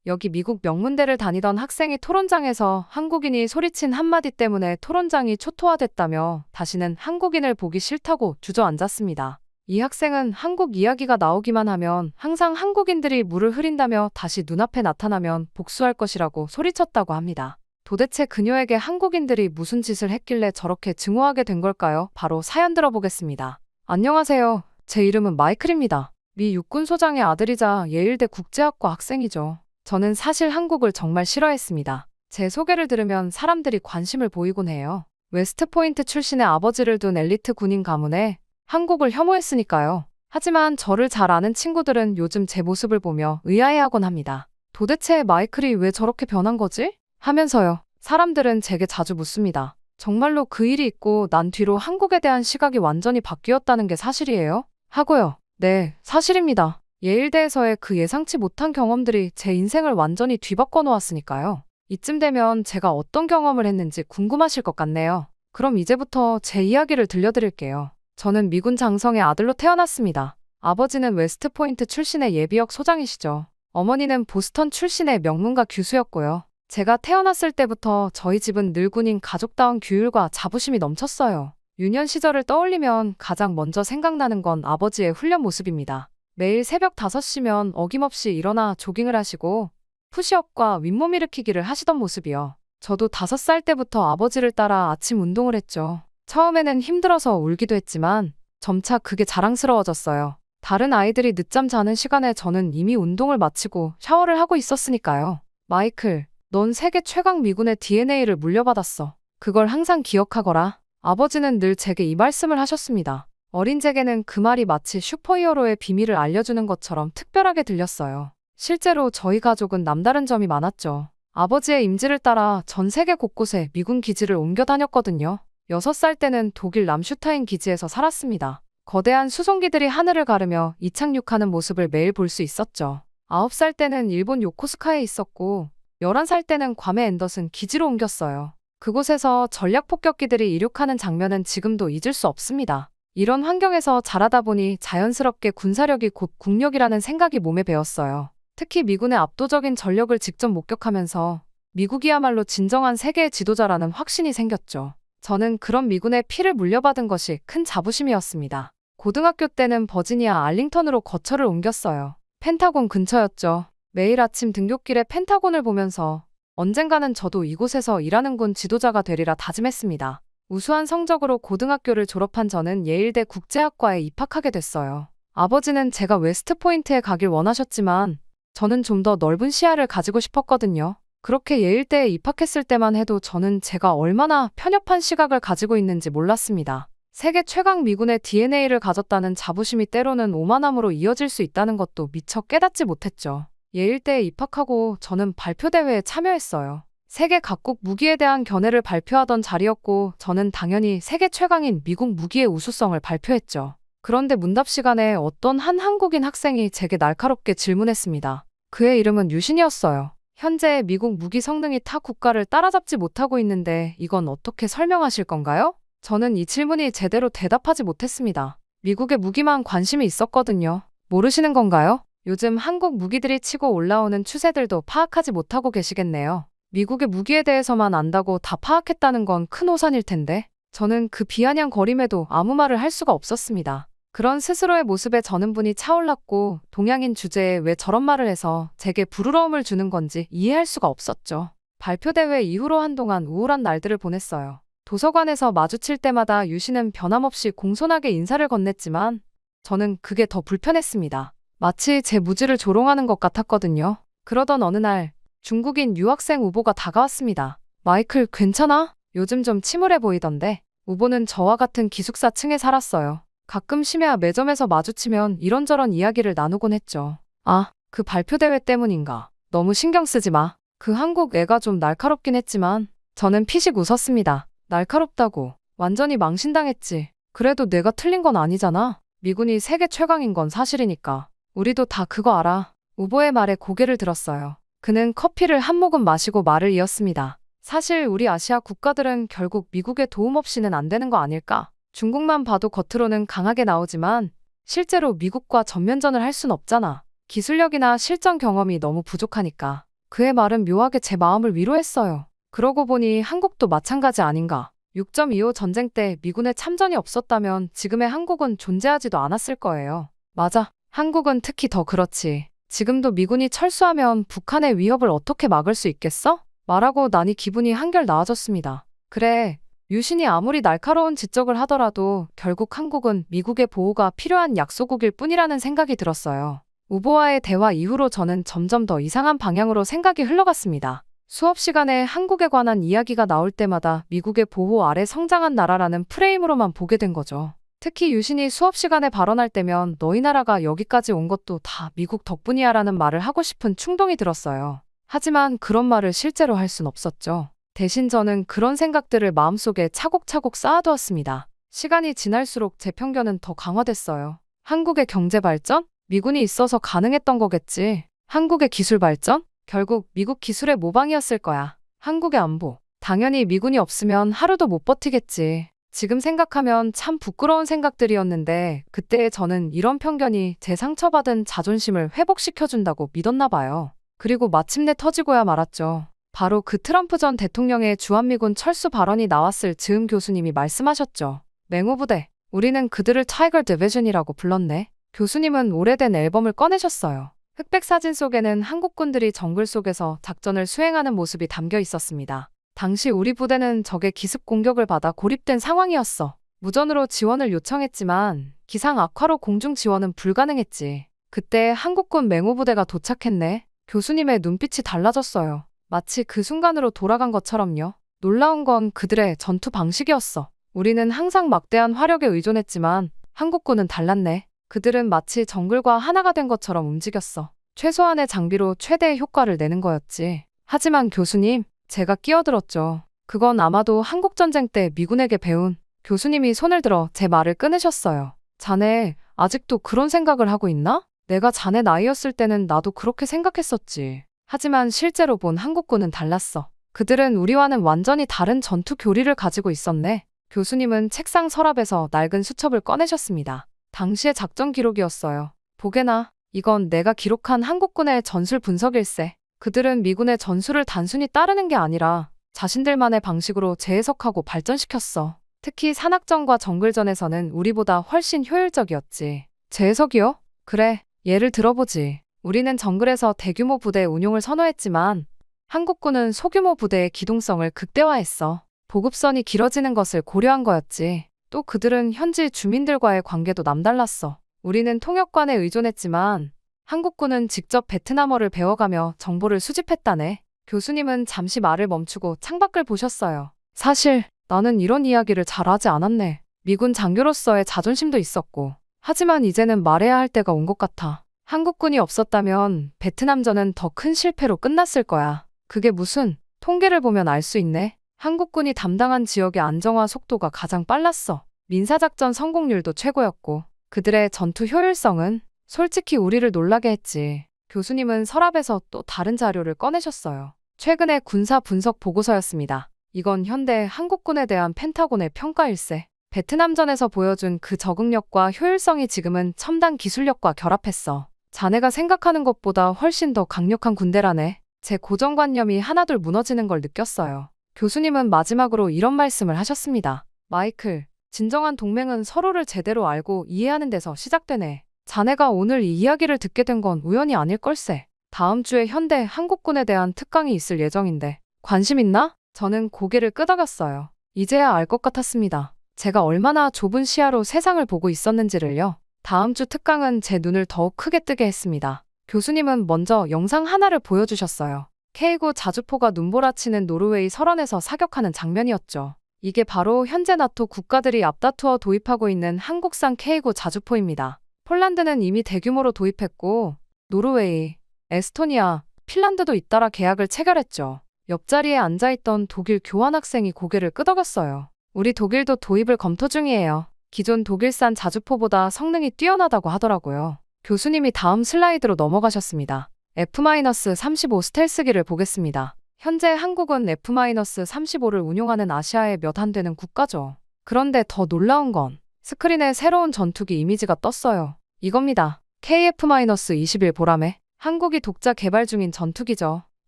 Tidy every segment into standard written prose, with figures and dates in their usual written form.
여기 미국 명문대를 다니던 학생이 토론장에서 한국인이 소리친 한마디 때문에 토론장이 초토화됐다며 다시는 한국인을 보기 싫다고 주저앉았습니다. 이 학생은 한국 이야기가 나오기만 하면 항상 한국인들이 물을 흐린다며 다시 눈앞에 나타나면 복수할 것이라고 소리쳤다고 합니다. 도대체 그녀에게 한국인들이 무슨 짓을 했길래 저렇게 증오하게 된 걸까요? 바로 사연 들어보겠습니다. 안녕하세요. 제 이름은 마이클입니다. 미 육군소장의 아들이자 예일대 국제학과 학생이죠. 저는 사실 한국을 정말 싫어했습니다. 제 소개를 들으면 사람들이 관심을 보이곤 해요. 웨스트포인트 출신의 아버지를 둔 엘리트 군인 가문에 한국을 혐오했으니까요. 하지만 저를 잘 아는 친구들은 요즘 제 모습을 보며 의아해하곤 합니다. 도대체 마이클이 왜 저렇게 변한 거지? 하면서요. 사람들은 제게 자주 묻습니다. 정말로 그 일이 있고 난 뒤로 한국에 대한 시각이 완전히 바뀌었다는 게 사실이에요? 하고요. 네, 사실입니다. 예일대에서의 그 예상치 못한 경험들이 제 인생을 완전히 뒤바꿔 놓았으니까요. 이쯤 되면 제가 어떤 경험을 했는지 궁금하실 것 같네요. 그럼 이제부터 제 이야기를 들려드릴게요. 저는 미군 장성의 아들로 태어났습니다. 아버지는 웨스트포인트 출신의 예비역 소장이시죠. 어머니는 보스턴 출신의 명문가 교수였고요. 제가 태어났을 때부터 저희 집은 늘 군인 가족다운 규율과 자부심이 넘쳤어요. 유년 시절을 떠올리면 가장 먼저 생각나는 건 아버지의 훈련 모습입니다. 매일 새벽 5시면 어김없이 일어나 조깅을 하시고 푸시업과 윗몸 일으키기를 하시던 모습이요. 저도 5살 때부터 아버지를 따라 아침 운동을 했죠. 처음에는 힘들어서 울기도 했지만 점차 그게 자랑스러워졌어요. 다른 아이들이 늦잠 자는 시간에 저는 이미 운동을 마치고 샤워를 하고 있었으니까요. 마이클, 넌 세계 최강 미군의 DNA를 물려받았어. 그걸 항상 기억하거라. 아버지는 늘 제게 이 말씀을 하셨습니다. 어린 제게는 그 말이 마치 슈퍼히어로의 비밀을 알려주는 것처럼 특별하게 들렸어요. 실제로 저희 가족은 남다른 점이 많았죠. 아버지의 임지를 따라 전 세계 곳곳에 미군 기지를 옮겨 다녔거든요. 6살 때는 독일 람슈타인 기지에서 살았습니다. 거대한 수송기들이 하늘을 가르며 이착륙하는 모습을 매일 볼 수 있었죠. 9살 때는 일본 요코스카에 있었고 11살 때는 괌의 앤더슨 기지로 옮겼어요. 그곳에서 전략폭격기들이 이륙하는 장면은 지금도 잊을 수 없습니다. 이런 환경에서 자라다 보니 자연스럽게 군사력이 곧 국력이라는 생각이 몸에 배었어요. 특히 미군의 압도적인 전력을 직접 목격하면서 미국이야말로 진정한 세계의 지도자라는 확신이 생겼죠. 저는 그런 미군의 피를 물려받은 것이 큰 자부심이었습니다. 고등학교 때는 버지니아 알링턴으로 거처를 옮겼어요. 펜타곤 근처였죠. 매일 아침 등굣길에 펜타곤을 보면서 언젠가는 저도 이곳에서 일하는 군 지도자가 되리라 다짐했습니다. 우수한 성적으로 고등학교를 졸업한 저는 예일대 국제학과에 입학하게 됐어요. 아버지는 제가 웨스트포인트에 가길 원하셨지만 저는 좀 더 넓은 시야를 가지고 싶었거든요. 그렇게 예일대에 입학했을 때만 해도 저는 제가 얼마나 편협한 시각을 가지고 있는지 몰랐습니다. 세계 최강 미군의 DNA를 가졌다는 자부심이 때로는 오만함으로 이어질 수 있다는 것도 미처 깨닫지 못했죠. 예일대에 입학하고 저는 발표대회에 참여했어요. 세계 각국 무기에 대한 견해를 발표하던 자리였고 저는 당연히 세계 최강인 미국 무기의 우수성을 발표했죠. 그런데 문답 시간에 어떤 한 한국인 학생이 제게 날카롭게 질문했습니다. 그의 이름은 유신이었어요. 현재 미국 무기 성능이 타 국가를 따라잡지 못하고 있는데 이건 어떻게 설명하실 건가요? 저는 이 질문이 제대로 대답하지 못했습니다. 미국의 무기만 관심이 있었거든요. 모르시는 건가요? 요즘 한국 무기들이 치고 올라오는 추세들도 파악하지 못하고 계시겠네요. 미국의 무기에 대해서만 안다고 다 파악했다는 건 큰 오산일 텐데 저는 그 비아냥거림에도 아무 말을 할 수가 없었습니다. 그런 스스로의 모습에 저는 분이 차올랐고 동양인 주제에 왜 저런 말을 해서 제게 부러움을 주는 건지 이해할 수가 없었죠. 발표대회 이후로 한동안 우울한 날들을 보냈어요. 도서관에서 마주칠 때마다 유신은 변함없이 공손하게 인사를 건넸지만 저는 그게 더 불편했습니다. 마치 제 무지를 조롱하는 것 같았거든요. 그러던 어느 날 중국인 유학생 우보가 다가왔습니다. 마이클 괜찮아? 요즘 좀 침울해 보이던데. 우보는 저와 같은 기숙사 층에 살았어요. 가끔 심야 매점에서 마주치면 이런저런 이야기를 나누곤 했죠. 아, 그 발표대회 때문인가. 너무 신경 쓰지 마. 그 한국 애가 좀 날카롭긴 했지만 저는 피식 웃었습니다. 날카롭다고. 완전히 망신당했지. 그래도 내가 틀린 건 아니잖아. 미군이 세계 최강인 건 사실이니까. 우리도 다 그거 알아. 우보의 말에 고개를 들었어요. 그는 커피를 한 모금 마시고 말을 이었습니다. 사실 우리 아시아 국가들은 결국 미국의 도움 없이는 안 되는 거 아닐까? 중국만 봐도 겉으로는 강하게 나오지만 실제로 미국과 전면전을 할 순 없잖아. 기술력이나 실전 경험이 너무 부족하니까. 그의 말은 묘하게 제 마음을 위로했어요. 그러고 보니 한국도 마찬가지 아닌가. 6.25 전쟁 때 미군의 참전이 없었다면 지금의 한국은 존재하지도 않았을 거예요. 맞아. 한국은 특히 더 그렇지. 지금도 미군이 철수하면 북한의 위협을 어떻게 막을 수 있겠어? 말하고 나니 기분이 한결 나아졌습니다. 그래. 유신이 아무리 날카로운 지적을 하더라도 결국 한국은 미국의 보호가 필요한 약소국일 뿐이라는 생각이 들었어요. 우보와의 대화 이후로 저는 점점 더 이상한 방향으로 생각이 흘러갔습니다. 수업 시간에 한국에 관한 이야기가 나올 때마다 미국의 보호 아래 성장한 나라라는 프레임으로만 보게 된 거죠. 특히 유신이 수업 시간에 발언할 때면 너희 나라가 여기까지 온 것도 다 미국 덕분이야 라는 말을 하고 싶은 충동이 들었어요. 하지만 그런 말을 실제로 할 순 없었죠. 대신 저는 그런 생각들을 마음속에 차곡차곡 쌓아두었습니다. 시간이 지날수록 제 편견은 더 강화됐어요. 한국의 경제 발전? 미군이 있어서 가능했던 거겠지. 한국의 기술 발전? 결국 미국 기술의 모방이었을 거야. 한국의 안보. 당연히 미군이 없으면 하루도 못 버티겠지. 지금 생각하면 참 부끄러운 생각들이었는데 그때 저는 이런 편견이 제 상처받은 자존심을 회복시켜준다고 믿었나 봐요. 그리고 마침내 터지고야 말았죠. 바로 그 트럼프 전 대통령의 주한미군 철수 발언이 나왔을 즈음 교수님이 말씀하셨죠. 맹호부대. 우리는 그들을 타이거 디비전이라고 불렀네. 교수님은 오래된 앨범을 꺼내셨어요. 흑백 사진 속에는 한국군들이 정글 속에서 작전을 수행하는 모습이 담겨 있었습니다. 당시 우리 부대는 적의 기습 공격을 받아 고립된 상황이었어. 무전으로 지원을 요청했지만 기상 악화로 공중 지원은 불가능했지. 그때 한국군 맹호부대가 도착했네. 교수님의 눈빛이 달라졌어요. 마치 그 순간으로 돌아간 것처럼요. 놀라운 건 그들의 전투 방식이었어. 우리는 항상 막대한 화력에 의존했지만 한국군은 달랐네. 그들은 마치 정글과 하나가 된 것처럼 움직였어. 최소한의 장비로 최대의 효과를 내는 거였지. 하지만 교수님, 제가 끼어들었죠. 그건 아마도 한국전쟁 때 미군에게 배운. 교수님이 손을 들어 제 말을 끊으셨어요. 자네, 아직도 그런 생각을 하고 있나? 내가 자네 나이였을 때는 나도 그렇게 생각했었지. 하지만 실제로 본 한국군은 달랐어. 그들은 우리와는 완전히 다른 전투 교리를 가지고 있었네. 교수님은 책상 서랍에서 낡은 수첩을 꺼내셨습니다. 당시의 작전 기록이었어요. 보게나, 이건 내가 기록한 한국군의 전술 분석일세. 그들은 미군의 전술을 단순히 따르는 게 아니라 자신들만의 방식으로 재해석하고 발전시켰어. 특히 산악전과 정글전에서는 우리보다 훨씬 효율적이었지. 재해석이요? 그래, 예를 들어보지. 우리는 정글에서 대규모 부대 운용을 선호했지만 한국군은 소규모 부대의 기동성을 극대화했어. 보급선이 길어지는 것을 고려한 거였지. 또 그들은 현지 주민들과의 관계도 남달랐어. 우리는 통역관에 의존했지만 한국군은 직접 베트남어를 배워가며 정보를 수집했다네. 교수님은 잠시 말을 멈추고 창밖을 보셨어요. 사실 나는 이런 이야기를 잘 하지 않았네. 미군 장교로서의 자존심도 있었고. 하지만 이제는 말해야 할 때가 온 것 같아. 한국군이 없었다면 베트남전은 더 큰 실패로 끝났을 거야. 그게 무슨 통계를 보면 알 수 있네. 한국군이 담당한 지역의 안정화 속도가 가장 빨랐어. 민사작전 성공률도 최고였고 그들의 전투 효율성은 솔직히 우리를 놀라게 했지. 교수님은 서랍에서 또 다른 자료를 꺼내셨어요. 최근의 군사 분석 보고서였습니다. 이건 현대 한국군에 대한 펜타곤의 평가일세. 베트남전에서 보여준 그 적응력과 효율성이 지금은 첨단 기술력과 결합했어. 자네가 생각하는 것보다 훨씬 더 강력한 군대라네. 제 고정관념이 하나둘 무너지는 걸 느꼈어요. 교수님은 마지막으로 이런 말씀을 하셨습니다. 마이클, 진정한 동맹은 서로를 제대로 알고 이해하는 데서 시작되네. 자네가 오늘 이 이야기를 듣게 된 건 우연이 아닐 걸세. 다음 주에 현대 한국군에 대한 특강이 있을 예정인데 관심 있나? 저는 고개를 끄덕였어요. 이제야 알 것 같았습니다. 제가 얼마나 좁은 시야로 세상을 보고 있었는지를요. 다음 주 특강은 제 눈을 더욱 크게 뜨게 했습니다. 교수님은 먼저 영상 하나를 보여주셨어요. K9 자주포가 눈보라치는 노르웨이 설원에서 사격하는 장면이었죠. 이게 바로 현재 나토 국가들이 앞다투어 도입하고 있는 한국산 K9 자주포입니다. 폴란드는 이미 대규모로 도입했고 노르웨이, 에스토니아, 핀란드도 잇따라 계약을 체결했죠. 옆자리에 앉아있던 독일 교환학생이 고개를 끄덕였어요. 우리 독일도 도입을 검토 중이에요. 기존 독일산 자주포보다 성능이 뛰어나다고 하더라고요. 교수님이 다음 슬라이드로 넘어가셨습니다. F-35 스텔스기를 보겠습니다. 현재 한국은 F-35를 운용하는 아시아의 몇 안 되는 국가죠. 그런데 더 놀라운 건 스크린에 새로운 전투기 이미지가 떴어요. 이겁니다. KF-21 보라매. 한국이 독자 개발 중인 전투기죠.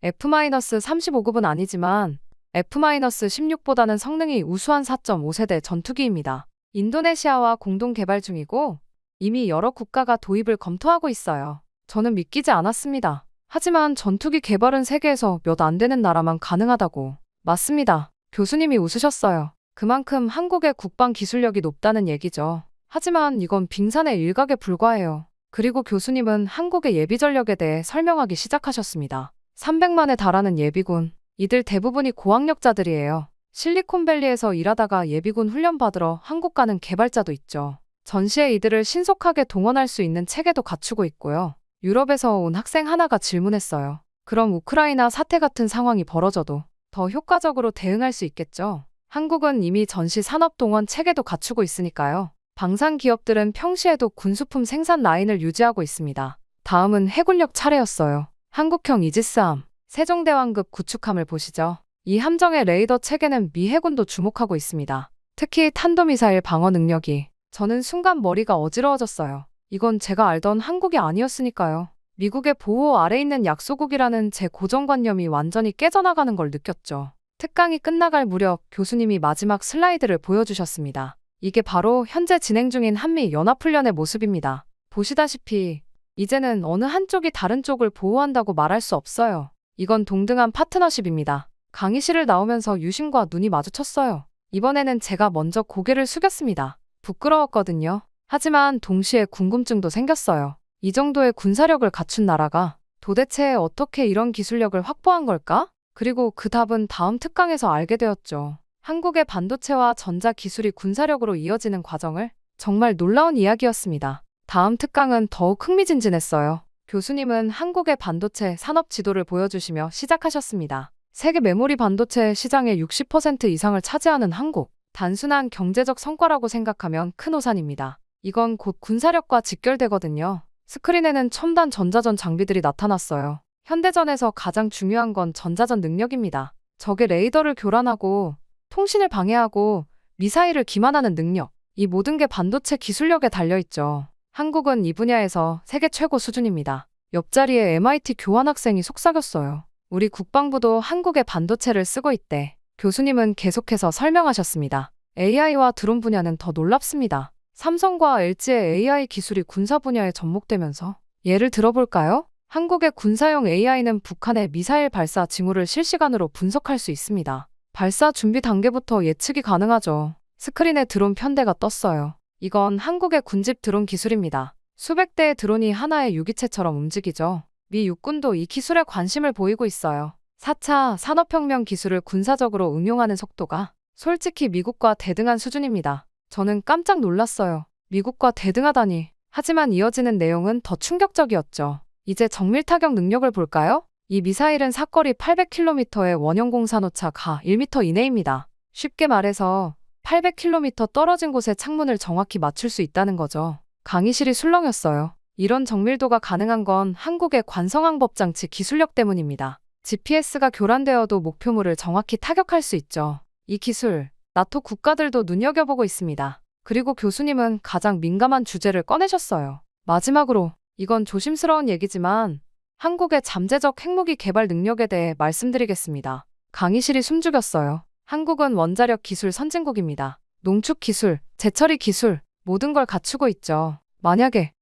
F-35급은 아니지만 F-16보다는 성능이 우수한 4.5세대 전투기입니다. 인도네시아와 공동 개발 중이고 이미 여러 국가가 도입을 검토하고 있어요. 저는 믿기지 않았습니다. 하지만 전투기 개발은 세계에서 몇 안 되는 나라만 가능하다고. 맞습니다. 교수님이 웃으셨어요. 그만큼 한국의 국방 기술력이 높다는 얘기죠. 하지만 이건 빙산의 일각에 불과해요. 그리고 교수님은 한국의 예비 전력에 대해 설명하기 시작하셨습니다. 300만에 달하는 예비군. 이들 대부분이 고학력자들이에요. 실리콘밸리에서 일하다가 예비군 훈련 받으러 한국 가는 개발자도 있죠. 전시에 이들을 신속하게 동원할 수 있는 체계도 갖추고 있고요. 유럽에서 온 학생 하나가 질문했어요. 그럼 우크라이나 사태 같은 상황이 벌어져도 더 효과적으로 대응할 수 있겠죠? 한국은 이미 전시 산업 동원 체계도 갖추고 있으니까요. 방산 기업들은 평시에도 군수품 생산 라인을 유지하고 있습니다. 다음은 해군력 차례였어요. 한국형 이지스함, 세종대왕급 구축함을 보시죠. 이 함정의 레이더 체계는 미 해군도 주목하고 있습니다. 특히 탄도미사일 방어 능력이. 저는 순간 머리가 어지러워졌어요. 이건 제가 알던 한국이 아니었으니까요. 미국의 보호 아래 있는 약소국이라는 제 고정관념이 완전히 깨져나가는 걸 느꼈죠. 특강이 끝나갈 무렵 교수님이 마지막 슬라이드를 보여주셨습니다. 이게 바로 현재 진행 중인 한미 연합훈련의 모습입니다. 보시다시피 이제는 어느 한쪽이 다른 쪽을 보호한다고 말할 수 없어요. 이건 동등한 파트너십입니다. 강의실을 나오면서 유신과 눈이 마주쳤어요. 이번에는 제가 먼저 고개를 숙였습니다. 부끄러웠거든요. 하지만 동시에 궁금증도 생겼어요. 이 정도의 군사력을 갖춘 나라가 도대체 어떻게 이런 기술력을 확보한 걸까? 그리고 그 답은 다음 특강에서 알게 되었죠. 한국의 반도체와 전자 기술이 군사력으로 이어지는 과정을. 정말 놀라운 이야기였습니다. 다음 특강은 더욱 흥미진진했어요. 교수님은 한국의 반도체 산업 지도를 보여주시며 시작하셨습니다. 세계 메모리 반도체 시장의 60% 이상을 차지하는 한국. 단순한 경제적 성과라고 생각하면 큰 오산입니다. 이건 곧 군사력과 직결되거든요. 스크린에는 첨단 전자전 장비들이 나타났어요. 현대전에서 가장 중요한 건 전자전 능력입니다. 적의 레이더를 교란하고 통신을 방해하고 미사일을 기만하는 능력. 이 모든 게 반도체 기술력에 달려있죠. 한국은 이 분야에서 세계 최고 수준입니다. 옆자리에 MIT 교환학생이 속삭였어요. 우리 국방부도 한국의 반도체를 쓰고 있대. 교수님은 계속해서 설명하셨습니다. AI와 드론 분야는 더 놀랍습니다. 삼성과 LG의 AI 기술이 군사 분야에 접목되면서 예를 들어볼까요? 한국의 군사용 AI는 북한의 미사일 발사 징후를 실시간으로 분석할 수 있습니다. 발사 준비 단계부터 예측이 가능하죠. 스크린에 드론 편대가 떴어요. 이건 한국의 군집 드론 기술입니다. 수백 대의 드론이 하나의 유기체처럼 움직이죠. 미 육군도 이 기술에 관심을 보이고 있어요. 4차 산업혁명 기술을 군사적으로 응용하는 속도가 솔직히 미국과 대등한 수준입니다. 저는 깜짝 놀랐어요. 미국과 대등하다니. 하지만 이어지는 내용은 더 충격적이었죠. 이제 정밀 타격 능력을 볼까요? 이 미사일은 사거리 800km의 원형 공산오차 가 1m 이내입니다. 쉽게 말해서 800km 떨어진 곳에 창문을 정확히 맞출 수 있다는 거죠. 강의실이 술렁였어요. 이런 정밀도가 가능한 건 한국의 관성항법 장치 기술력 때문입니다. GPS가 교란되어도 목표물을 정확히 타격할 수 있죠. 이 기술, 나토 국가들도 눈여겨보고 있습니다. 그리고 교수님은 가장 민감한 주제를 꺼내셨어요. 마지막으로, 이건 조심스러운 얘기지만 한국의 잠재적 핵무기 개발 능력에 대해 말씀드리겠습니다. 강의실이 숨죽였어요. 한국은 원자력 기술 선진국입니다. 농축 기술, 재처리 기술, 모든 걸 갖추고 있죠.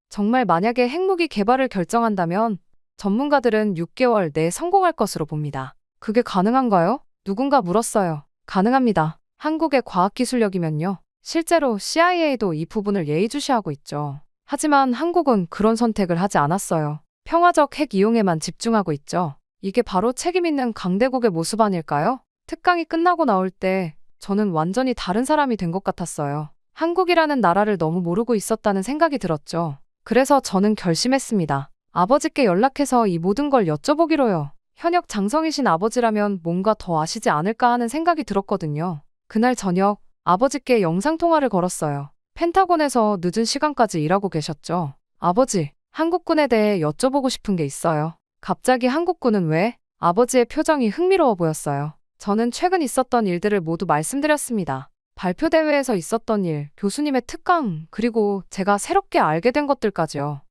정말 만약에 핵무기 개발을 결정한다면 전문가들은 6개월 내에 성공할 것으로 봅니다. 그게 가능한가요? 누군가 물었어요. 가능합니다. 한국의 과학기술력이면요. 실제로 CIA도 이 부분을 예의주시하고 있죠. 하지만 한국은 그런 선택을 하지 않았어요. 평화적 핵 이용에만 집중하고 있죠. 이게 바로 책임있는 강대국의 모습 아닐까요? 특강이 끝나고 나올 때 저는 완전히 다른 사람이 된 것 같았어요. 한국이라는 나라를 너무 모르고 있었다는 생각이 들었죠. 그래서 저는 결심했습니다. 아버지께 연락해서 이 모든 걸 여쭤보기로요. 현역 장성이신 아버지라면 뭔가 더 아시지 않을까 하는 생각이 들었거든요. 그날 저녁 아버지께 영상통화를 걸었어요. 펜타곤에서 늦은 시간까지 일하고 계셨죠. 아버지, 한국군에 대해 여쭤보고 싶은 게 있어요. 갑자기 한국군은 왜? 아버지의 표정이 흥미로워 보였어요. 저는 최근 있었던 일들을 모두 말씀드렸습니다. 발표대회에서 있었던 일, 교수님의 특강, 그리고 제가 새롭게 알게 된 것들까지요.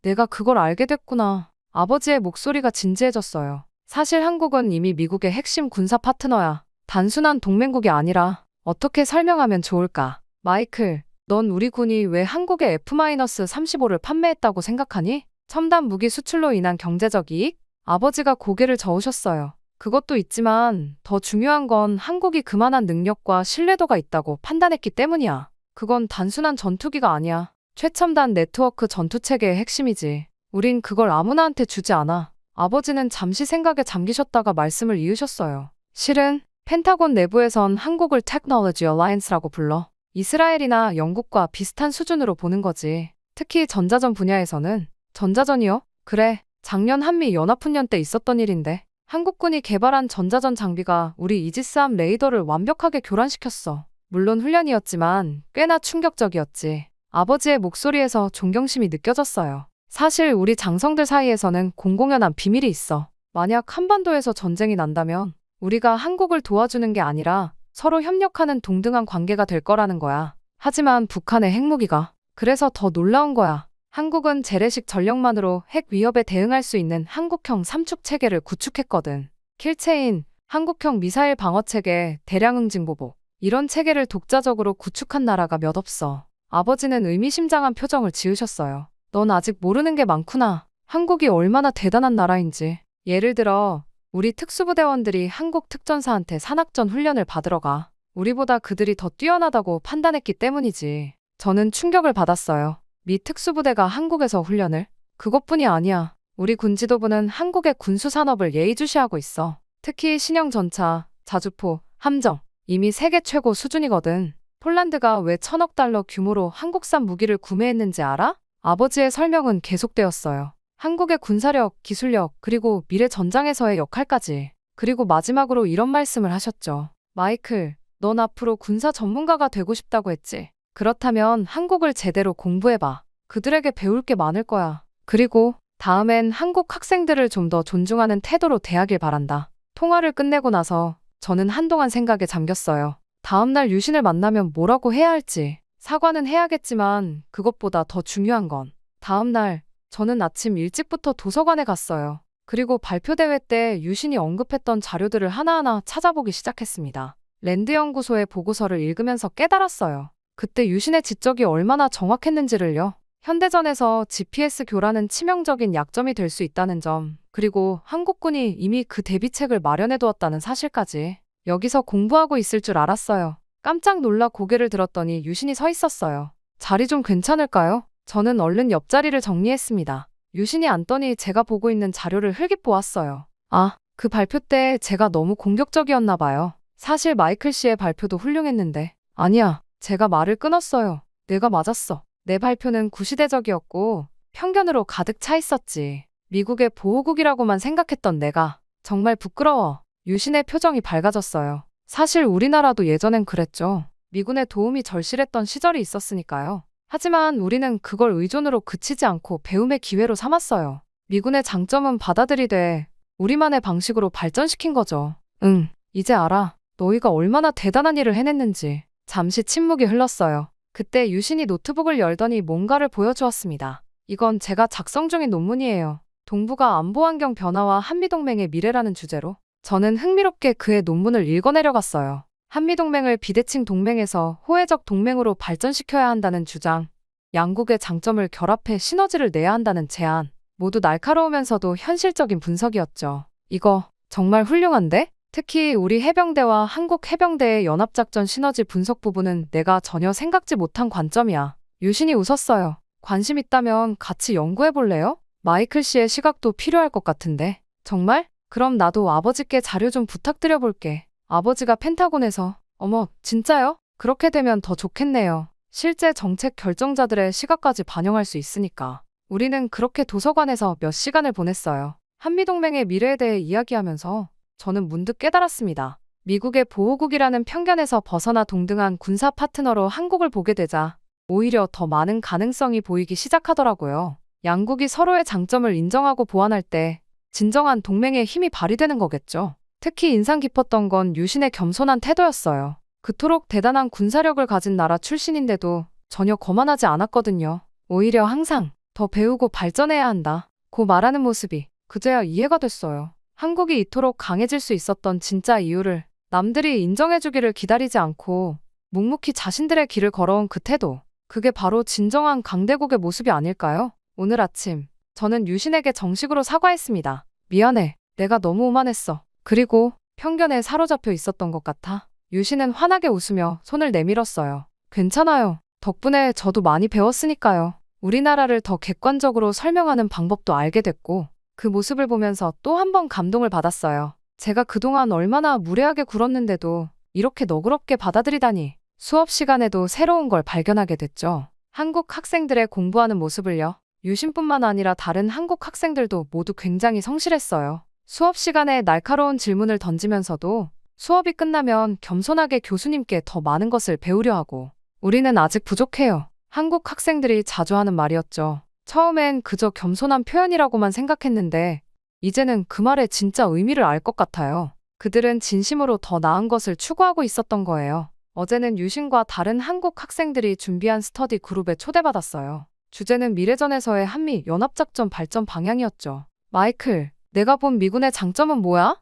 내가 그걸 알게 됐구나. 아버지의 목소리가 진지해졌어요. 사실 한국은 이미 미국의 핵심 군사 파트너야. 단순한 동맹국이 아니라 어떻게 설명하면 좋을까? 마이클, 넌 우리 군이 왜 한국에 F-35를 판매했다고 생각하니? 첨단 무기 수출로 인한 경제적 이익? 아버지가 고개를 저으셨어요. 그것도 있지만 더 중요한 건 한국이 그만한 능력과 신뢰도가 있다고 판단했기 때문이야. 그건 단순한 전투기가 아니야. 최첨단 네트워크 전투체계의 핵심이지. 우린 그걸 아무나한테 주지 않아. 아버지는 잠시 생각에 잠기셨다가 말씀을 이으셨어요. 실은 펜타곤 내부에선 한국을 테크놀로지 얼라이언스라고 불러. 이스라엘이나 영국과 비슷한 수준으로 보는 거지. 특히 전자전 분야에서는. 전자전이요? 그래. 작년 한미 연합훈련 때 있었던 일인데 한국군이 개발한 전자전 장비가 우리 이지스함 레이더를 완벽하게 교란시켰어. 물론 훈련이었지만 꽤나 충격적이었지. 아버지의 목소리에서 존경심이 느껴졌어요. 사실 우리 장성들 사이에서는 공공연한 비밀이 있어. 만약 한반도에서 전쟁이 난다면 우리가 한국을 도와주는 게 아니라 서로 협력하는 동등한 관계가 될 거라는 거야. 하지만 북한의 핵무기가. 그래서 더 놀라운 거야. 한국은 재래식 전력만으로 핵 위협에 대응할 수 있는 한국형 삼축 체계를 구축했거든. 킬체인, 한국형 미사일 방어 체계, 대량 응징 보복. 이런 체계를 독자적으로 구축한 나라가 몇 없어. 아버지는 의미심장한 표정을 지으셨어요. 넌 아직 모르는 게 많구나. 한국이 얼마나 대단한 나라인지. 예를 들어 우리 특수부대원들이 한국 특전사한테 산악전 훈련을 받으러 가. 우리보다 그들이 더 뛰어나다고 판단했기 때문이지. 저는 충격을 받았어요. 미 특수부대가 한국에서 훈련을? 그것뿐이 아니야. 우리 군지도부는 한국의 군수산업을 예의주시하고 있어. 특히 신형 전차, 자주포, 함정. 이미 세계 최고 수준이거든. 폴란드가 왜 1,000억 달러 규모로 한국산 무기를 구매했는지 알아? 아버지의 설명은 계속되었어요. 한국의 군사력, 기술력, 그리고 미래 전장에서의 역할까지. 그리고 마지막으로 이런 말씀을 하셨죠. 마이클, 넌 앞으로 군사 전문가가 되고 싶다고 했지. 그렇다면 한국을 제대로 공부해봐. 그들에게 배울 게 많을 거야. 그리고 다음엔 한국 학생들을 좀 더 존중하는 태도로 대하길 바란다. 통화를 끝내고 나서 저는 한동안 생각에 잠겼어요. 다음날 유신을 만나면 뭐라고 해야 할지. 사과는 해야겠지만 그것보다 더 중요한 건 다음날 저는 아침 일찍부터 도서관에 갔어요. 그리고 발표대회 때 유신이 언급했던 자료들을 하나하나 찾아보기 시작했습니다. 랜드연구소의 보고서를 읽으면서 깨달았어요. 그때 유신의 지적이 얼마나 정확했는지를요. 현대전에서 GPS 교란은 치명적인 약점이 될 수 있다는 점, 그리고 한국군이 이미 그 대비책을 마련해두었다는 사실까지. 여기서 공부하고 있을 줄 알았어요. 깜짝 놀라 고개를 들었더니 유신이 서 있었어요. 자리 좀 괜찮을까요? 저는 얼른 옆자리를 정리했습니다. 유신이 앉더니 제가 보고 있는 자료를 흘깃보았어요. 아, 그 발표 때 제가 너무 공격적이었나 봐요. 사실 마이클 씨의 발표도 훌륭했는데. 아니야, 제가 말을 끊었어요. 내가 맞았어. 내 발표는 구시대적이었고 편견으로 가득 차 있었지. 미국의 보호국이라고만 생각했던 내가. 정말 부끄러워. 유신의 표정이 밝아졌어요. 사실 우리나라도 예전엔 그랬죠. 미군의 도움이 절실했던 시절이 있었으니까요. 하지만 우리는 그걸 의존으로 그치지 않고 배움의 기회로 삼았어요. 미군의 장점은 받아들이되 우리만의 방식으로 발전시킨 거죠. 응, 이제 알아. 너희가 얼마나 대단한 일을 해냈는지. 잠시 침묵이 흘렀어요. 그때 유신이 노트북을 열더니 뭔가를 보여주었습니다. 이건 제가 작성 중인 논문이에요. 동북아 안보환경 변화와 한미동맹의 미래라는 주제로. 저는 흥미롭게 그의 논문을 읽어내려갔어요. 한미동맹을 비대칭 동맹에서 호혜적 동맹으로 발전시켜야 한다는 주장, 양국의 장점을 결합해 시너지를 내야 한다는 제안, 모두 날카로우면서도 현실적인 분석이었죠. 이거 정말 훌륭한데? 특히 우리 해병대와 한국 해병대의 연합작전 시너지 분석 부분은 내가 전혀 생각지 못한 관점이야. 유신이 웃었어요. 관심 있다면 같이 연구해볼래요? 마이클 씨의 시각도 필요할 것 같은데. 정말? 그럼 나도 아버지께 자료 좀 부탁드려볼게. 아버지가 펜타곤에서. 어머, 진짜요? 그렇게 되면 더 좋겠네요. 실제 정책 결정자들의 시각까지 반영할 수 있으니까. 우리는 그렇게 도서관에서 몇 시간을 보냈어요. 한미동맹의 미래에 대해 이야기하면서 저는 문득 깨달았습니다. 미국의 보호국이라는 편견에서 벗어나 동등한 군사 파트너로 한국을 보게 되자 오히려 더 많은 가능성이 보이기 시작하더라고요. 양국이 서로의 장점을 인정하고 보완할 때 진정한 동맹의 힘이 발휘되는 거겠죠. 특히 인상 깊었던 건 유신의 겸손한 태도였어요. 그토록 대단한 군사력을 가진 나라 출신인데도 전혀 거만하지 않았거든요. 오히려 항상 더 배우고 발전해야 한다. 고 말하는 모습이 그제야 이해가 됐어요. 한국이 이토록 강해질 수 있었던 진짜 이유를 남들이 인정해주기를 기다리지 않고 묵묵히 자신들의 길을 걸어온 그 태도. 그게 바로 진정한 강대국의 모습이 아닐까요? 오늘 아침 저는 유신에게 정식으로 사과했습니다. 미안해. 내가 너무 오만했어. 그리고 편견에 사로잡혀 있었던 것 같아. 유신은 환하게 웃으며 손을 내밀었어요. 괜찮아요. 덕분에 저도 많이 배웠으니까요. 우리나라를 더 객관적으로 설명하는 방법도 알게 됐고 그 모습을 보면서 또 한 번 감동을 받았어요. 제가 그동안 얼마나 무례하게 굴었는데도 이렇게 너그럽게 받아들이다니. 수업 시간에도 새로운 걸 발견하게 됐죠. 한국 학생들의 공부하는 모습을요. 유신뿐만 아니라 다른 한국 학생들도 모두 굉장히 성실했어요. 수업 시간에 날카로운 질문을 던지면서도 수업이 끝나면 겸손하게 교수님께 더 많은 것을 배우려 하고 우리는 아직 부족해요. 한국 학생들이 자주 하는 말이었죠. 처음엔 그저 겸손한 표현이라고만 생각했는데 이제는 그 말의 진짜 의미를 알 것 같아요. 그들은 진심으로 더 나은 것을 추구하고 있었던 거예요. 어제는 유신과 다른 한국 학생들이 준비한 스터디 그룹에 초대받았어요. 주제는 미래전에서의 한미 연합작전 발전 방향이었죠. 마이클, 내가 본 미군의 장점은 뭐야?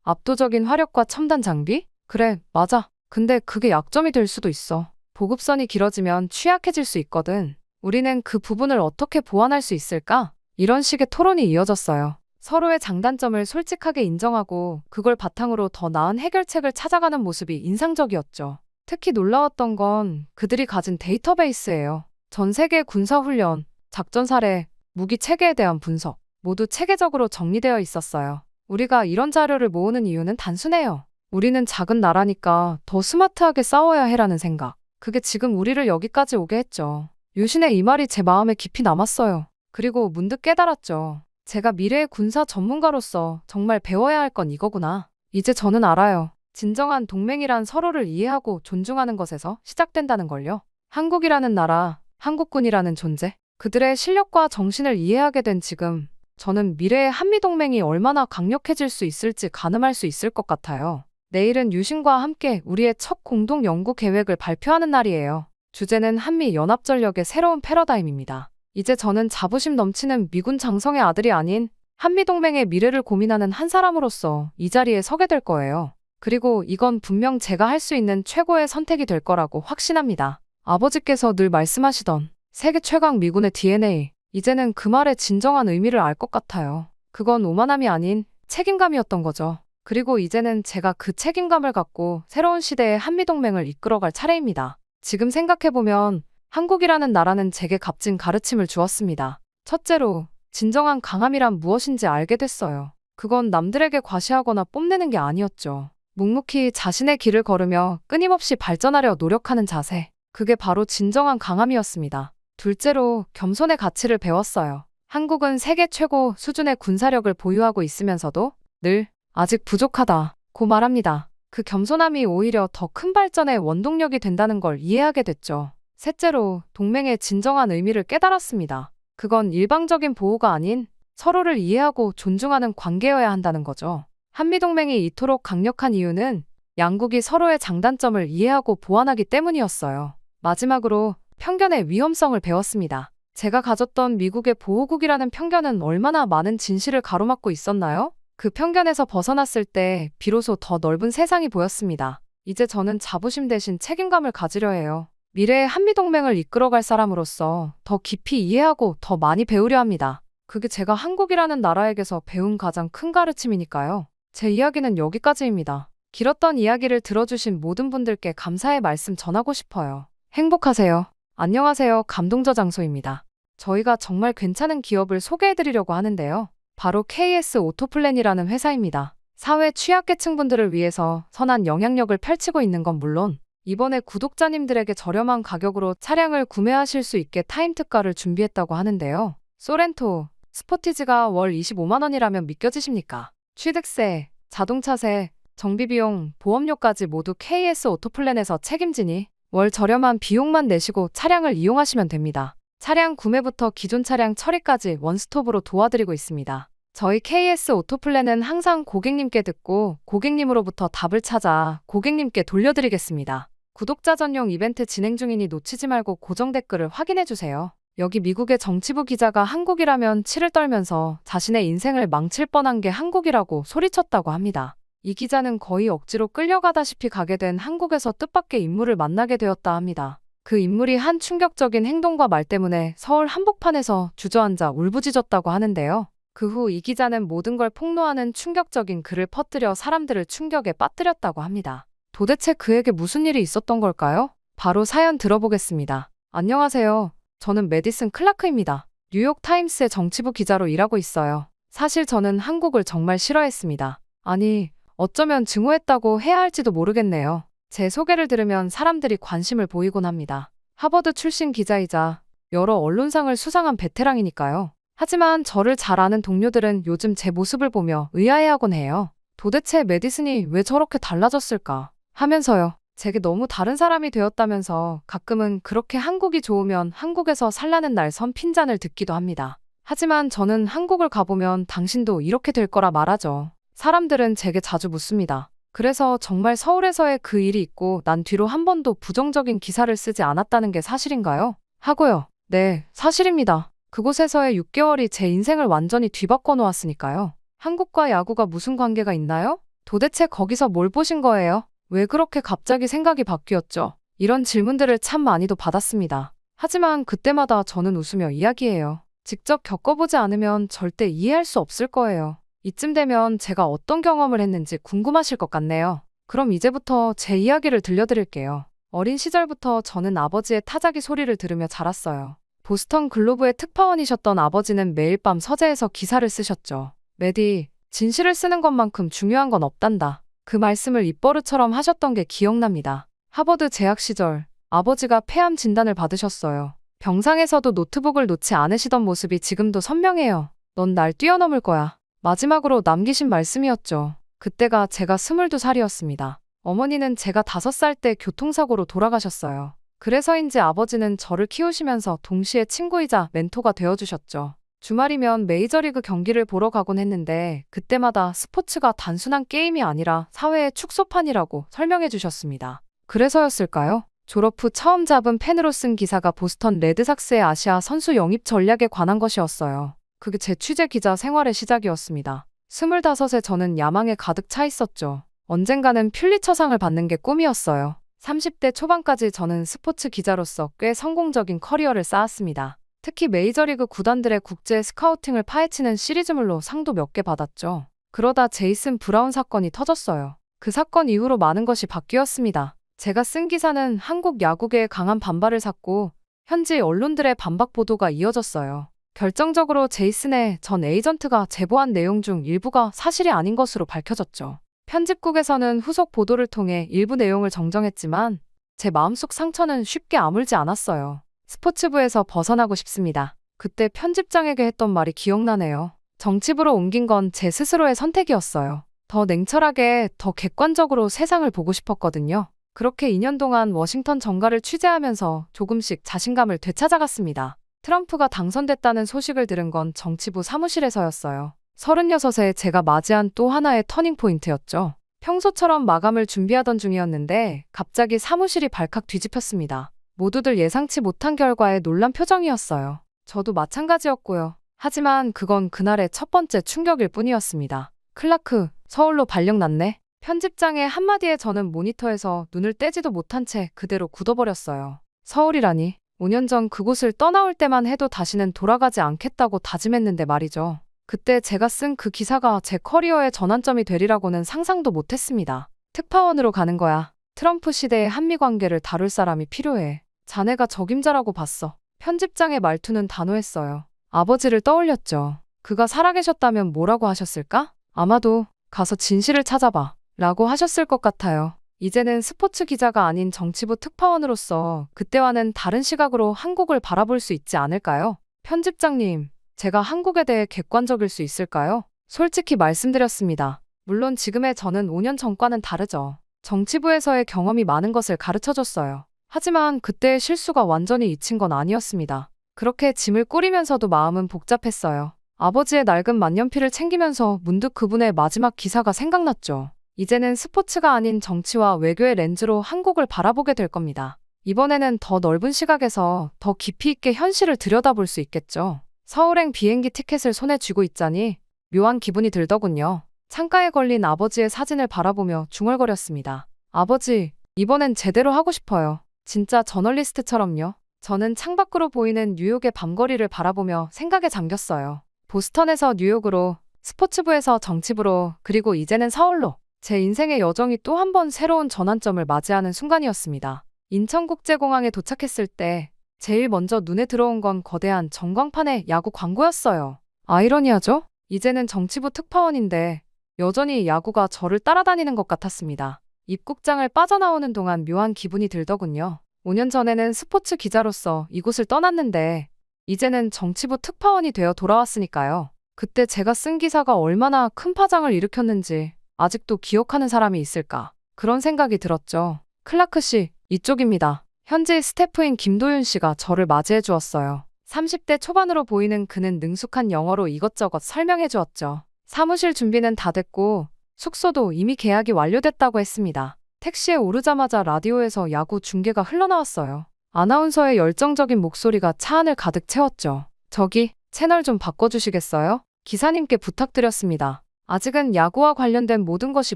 압도적인 화력과 첨단 장비? 그래, 맞아. 근데 그게 약점이 될 수도 있어. 보급선이 길어지면 취약해질 수 있거든. 우리는 그 부분을 어떻게 보완할 수 있을까? 이런 식의 토론이 이어졌어요. 서로의 장단점을 솔직하게 인정하고 그걸 바탕으로 더 나은 해결책을 찾아가는 모습이 인상적이었죠. 특히 놀라웠던 건 그들이 가진 데이터베이스예요. 전 세계 군사훈련, 작전 사례, 무기 체계에 대한 분석, 모두 체계적으로 정리되어 있었어요. 우리가 이런 자료를 모으는 이유는 단순해요. 우리는 작은 나라니까 더 스마트하게 싸워야 해라는 생각. 그게 지금 우리를 여기까지 오게 했죠. 유신의 이 말이 제 마음에 깊이 남았어요. 그리고 문득 깨달았죠. 제가 미래의 군사 전문가로서 정말 배워야 할 건 이거구나. 이제 저는 알아요. 진정한 동맹이란 서로를 이해하고 존중하는 것에서 시작된다는 걸요. 한국이라는 나라, 한국군이라는 존재, 그들의 실력과 정신을 이해하게 된 지금, 저는 미래의 한미동맹이 얼마나 강력해질 수 있을지 가늠할 수 있을 것 같아요. 내일은 유신과 함께 우리의 첫 공동 연구 계획을 발표하는 날이에요. 주제는 한미 연합전력의 새로운 패러다임입니다. 이제 저는 자부심 넘치는 미군 장성의 아들이 아닌 한미동맹의 미래를 고민하는 한 사람으로서 이 자리에 서게 될 거예요. 그리고 이건 분명 제가 할 수 있는 최고의 선택이 될 거라고 확신합니다. 아버지께서 늘 말씀하시던 세계 최강 미군의 DNA, 이제는 그 말의 진정한 의미를 알 것 같아요. 그건 오만함이 아닌 책임감이었던 거죠. 그리고 이제는 제가 그 책임감을 갖고 새로운 시대의 한미동맹을 이끌어갈 차례입니다. 지금 생각해보면 한국이라는 나라는 제게 값진 가르침을 주었습니다. 첫째로, 진정한 강함이란 무엇인지 알게 됐어요. 그건 남들에게 과시하거나 뽐내는 게 아니었죠. 묵묵히 자신의 길을 걸으며 끊임없이 발전하려 노력하는 자세. 그게 바로 진정한 강함이었습니다. 둘째로, 겸손의 가치를 배웠어요. 한국은 세계 최고 수준의 군사력을 보유하고 있으면서도 늘 아직 부족하다고 말합니다. 그 겸손함이 오히려 더 큰 발전의 원동력이 된다는 걸 이해하게 됐죠. 셋째로, 동맹의 진정한 의미를 깨달았습니다. 그건 일방적인 보호가 아닌 서로를 이해하고 존중하는 관계여야 한다는 거죠. 한미동맹이 이토록 강력한 이유는 양국이 서로의 장단점을 이해하고 보완하기 때문이었어요. 마지막으로, 편견의 위험성을 배웠습니다. 제가 가졌던 미국의 보호국이라는 편견은 얼마나 많은 진실을 가로막고 있었나요? 그 편견에서 벗어났을 때 비로소 더 넓은 세상이 보였습니다. 이제 저는 자부심 대신 책임감을 가지려 해요. 미래의 한미동맹을 이끌어갈 사람으로서 더 깊이 이해하고 더 많이 배우려 합니다. 그게 제가 한국이라는 나라에게서 배운 가장 큰 가르침이니까요. 제 이야기는 여기까지입니다. 길었던 이야기를 들어주신 모든 분들께 감사의 말씀 전하고 싶어요. 행복하세요. 안녕하세요. 감동저장소입니다. 저희가 정말 괜찮은 기업을 소개해드리려고 하는데요. 바로 KS 오토플랜이라는 회사입니다. 사회 취약계층분들을 위해서 선한 영향력을 펼치고 있는 건 물론 이번에 구독자님들에게 저렴한 가격으로 차량을 구매하실 수 있게 타임 특가를 준비했다고 하는데요. 소렌토, 스포티지가 월 25만 원이라면 믿겨지십니까? 취득세, 자동차세, 정비비용, 보험료까지 모두 KS 오토플랜에서 책임지니 월 저렴한 비용만 내시고 차량을 이용하시면 됩니다. 차량 구매부터 기존 차량 처리까지 원스톱으로 도와드리고 있습니다. 저희 KS 오토플랜은 항상 고객님께 듣고 고객님으로부터 답을 찾아 고객님께 돌려드리겠습니다. 구독자 전용 이벤트 진행 중이니 놓치지 말고 고정 댓글을 확인해주세요. 여기 미국의 정치부 기자가 한국이라면 치를 떨면서 자신의 인생을 망칠 뻔한 게 한국이라고 소리쳤다고 합니다. 이 기자는 거의 억지로 끌려가다시피 가게 된 한국에서 뜻밖의 인물을 만나게 되었다 합니다. 그 인물이 한 충격적인 행동과 말 때문에 서울 한복판에서 주저앉아 울부짖었다고 하는데요. 그 후 이 기자는 모든 걸 폭로하는 충격적인 글을 퍼뜨려 사람들을 충격에 빠뜨렸다고 합니다. 도대체 그에게 무슨 일이 있었던 걸까요? 바로 사연 들어보겠습니다. 안녕하세요. 저는 메디슨 클라크입니다. 뉴욕타임스의 정치부 기자로 일하고 있어요. 사실 저는 한국을 정말 싫어했습니다. 아니, 어쩌면 증오했다고 해야 할지도 모르겠네요. 제 소개를 들으면 사람들이 관심을 보이곤 합니다. 하버드 출신 기자이자 여러 언론상을 수상한 베테랑이니까요. 하지만 저를 잘 아는 동료들은 요즘 제 모습을 보며 의아해하곤 해요. 도대체 메디슨이 왜 저렇게 달라졌을까 하면서요. 제게 너무 다른 사람이 되었다면서 가끔은 그렇게 한국이 좋으면 한국에서 살라는 날 선 핀잔을 듣기도 합니다. 하지만 저는 한국을 가보면 당신도 이렇게 될 거라 말하죠. 사람들은 제게 자주 묻습니다. 그래서 정말 서울에서의 그 일이 있고 난 뒤로 한 번도 부정적인 기사를 쓰지 않았다는 게 사실인가요? 하고요. 네, 사실입니다. 그곳에서의 6개월이 제 인생을 완전히 뒤바꿔 놓았으니까요. 한국과 야구가 무슨 관계가 있나요? 도대체 거기서 뭘 보신 거예요? 왜 그렇게 갑자기 생각이 바뀌었죠? 이런 질문들을 참 많이도 받았습니다. 하지만 그때마다 저는 웃으며 이야기해요. 직접 겪어보지 않으면 절대 이해할 수 없을 거예요. 이쯤 되면 제가 어떤 경험을 했는지 궁금하실 것 같네요. 그럼 이제부터 제 이야기를 들려드릴게요. 어린 시절부터 저는 아버지의 타자기 소리를 들으며 자랐어요. 보스턴 글로브의 특파원이셨던 아버지는 매일 밤 서재에서 기사를 쓰셨죠. 메디, 진실을 쓰는 것만큼 중요한 건 없단다. 그 말씀을 입버릇처럼 하셨던 게 기억납니다. 하버드 재학 시절 아버지가 폐암 진단을 받으셨어요. 병상에서도 노트북을 놓지 않으시던 모습이 지금도 선명해요. 넌 날 뛰어넘을 거야. 마지막으로 남기신 말씀이었죠. 그때가 제가 22살이었습니다. 어머니는 제가 5살 때 교통사고로 돌아가셨어요. 그래서인지 아버지는 저를 키우시면서 동시에 친구이자 멘토가 되어주셨죠. 주말이면 메이저리그 경기를 보러 가곤 했는데 그때마다 스포츠가 단순한 게임이 아니라 사회의 축소판이라고 설명해 주셨습니다. 그래서였을까요? 졸업 후 처음 잡은 펜으로 쓴 기사가 보스턴 레드삭스의 아시아 선수 영입 전략에 관한 것이었어요. 그게 제 취재 기자 생활의 시작이었습니다. 25에 저는 야망에 가득 차 있었죠. 언젠가는 퓰리처상을 받는 게 꿈이었어요. 30대 초반까지 저는 스포츠 기자로서 꽤 성공적인 커리어를 쌓았습니다. 특히 메이저리그 구단들의 국제 스카우팅을 파헤치는 시리즈물로 상도 몇 개 받았죠. 그러다 제이슨 브라운 사건이 터졌어요. 그 사건 이후로 많은 것이 바뀌었습니다. 제가 쓴 기사는 한국 야구계의 강한 반발을 샀고 현지 언론들의 반박 보도가 이어졌어요. 결정적으로 제이슨의 전 에이전트가 제보한 내용 중 일부가 사실이 아닌 것으로 밝혀졌죠. 편집국에서는 후속 보도를 통해 일부 내용을 정정했지만 제 마음속 상처는 쉽게 아물지 않았어요. 스포츠부에서 벗어나고 싶습니다. 그때 편집장에게 했던 말이 기억나네요. 정치부로 옮긴 건 제 스스로의 선택이었어요. 더 냉철하게, 더 객관적으로 세상을 보고 싶었거든요. 그렇게 2년 동안 워싱턴 정가를 취재하면서 조금씩 자신감을 되찾아갔습니다. 트럼프가 당선됐다는 소식을 들은 건 정치부 사무실에서였어요. 36에 제가 맞이한 또 하나의 터닝포인트였죠. 평소처럼 마감을 준비하던 중이었는데 갑자기 사무실이 발칵 뒤집혔습니다. 모두들 예상치 못한 결과에 놀란 표정이었어요. 저도 마찬가지였고요. 하지만 그건 그날의 첫 번째 충격일 뿐이었습니다. 클라크, 서울로 발령 났네. 편집장의 한마디에 저는 모니터에서 눈을 떼지도 못한 채 그대로 굳어버렸어요. 서울이라니. 5년 전 그곳을 떠나올 때만 해도 다시는 돌아가지 않겠다고 다짐했는데 말이죠. 그때 제가 쓴 그 기사가 제 커리어의 전환점이 되리라고는 상상도 못했습니다. 특파원으로 가는 거야. 트럼프 시대의 한미 관계를 다룰 사람이 필요해. 자네가 적임자라고 봤어. 편집장의 말투는 단호했어요. 아버지를 떠올렸죠. 그가 살아계셨다면 뭐라고 하셨을까? 아마도 가서 진실을 찾아봐 라고 하셨을 것 같아요. 이제는 스포츠 기자가 아닌 정치부 특파원으로서 그때와는 다른 시각으로 한국을 바라볼 수 있지 않을까요? 편집장님, 제가 한국에 대해 객관적일 수 있을까요? 솔직히 말씀드렸습니다. 물론 지금의 저는 5년 전과는 다르죠. 정치부에서의 경험이 많은 것을 가르쳐줬어요. 하지만 그때의 실수가 완전히 잊힌 건 아니었습니다. 그렇게 짐을 꾸리면서도 마음은 복잡했어요. 아버지의 낡은 만년필을 챙기면서 문득 그분의 마지막 기사가 생각났죠. 이제는 스포츠가 아닌 정치와 외교의 렌즈로 한국을 바라보게 될 겁니다. 이번에는 더 넓은 시각에서 더 깊이 있게 현실을 들여다볼 수 있겠죠. 서울행 비행기 티켓을 손에 쥐고 있자니 묘한 기분이 들더군요. 창가에 걸린 아버지의 사진을 바라보며 중얼거렸습니다. 아버지, 이번엔 제대로 하고 싶어요. 진짜 저널리스트처럼요. 저는 창밖으로 보이는 뉴욕의 밤거리를 바라보며 생각에 잠겼어요. 보스턴에서 뉴욕으로, 스포츠부에서 정치부로, 그리고 이제는 서울로. 제 인생의 여정이 또 한 번 새로운 전환점을 맞이하는 순간이었습니다. 인천국제공항에 도착했을 때 제일 먼저 눈에 들어온 건 거대한 전광판의 야구 광고였어요. 아이러니하죠? 이제는 정치부 특파원인데 여전히 야구가 저를 따라다니는 것 같았습니다. 입국장을 빠져나오는 동안 묘한 기분이 들더군요. 5년 전에는 스포츠 기자로서 이곳을 떠났는데 이제는 정치부 특파원이 되어 돌아왔으니까요. 그때 제가 쓴 기사가 얼마나 큰 파장을 일으켰는지 아직도 기억하는 사람이 있을까? 그런 생각이 들었죠. 클라크 씨, 이쪽입니다. 현지 스태프인 김도윤 씨가 저를 맞이해 주었어요. 30대 초반으로 보이는 그는 능숙한 영어로 이것저것 설명해 주었죠. 사무실 준비는 다 됐고 숙소도 이미 계약이 완료됐다고 했습니다. 택시에 오르자마자 라디오에서 야구 중계가 흘러나왔어요. 아나운서의 열정적인 목소리가 차 안을 가득 채웠죠. 저기, 채널 좀 바꿔주시겠어요? 기사님께 부탁드렸습니다. 아직은 야구와 관련된 모든 것이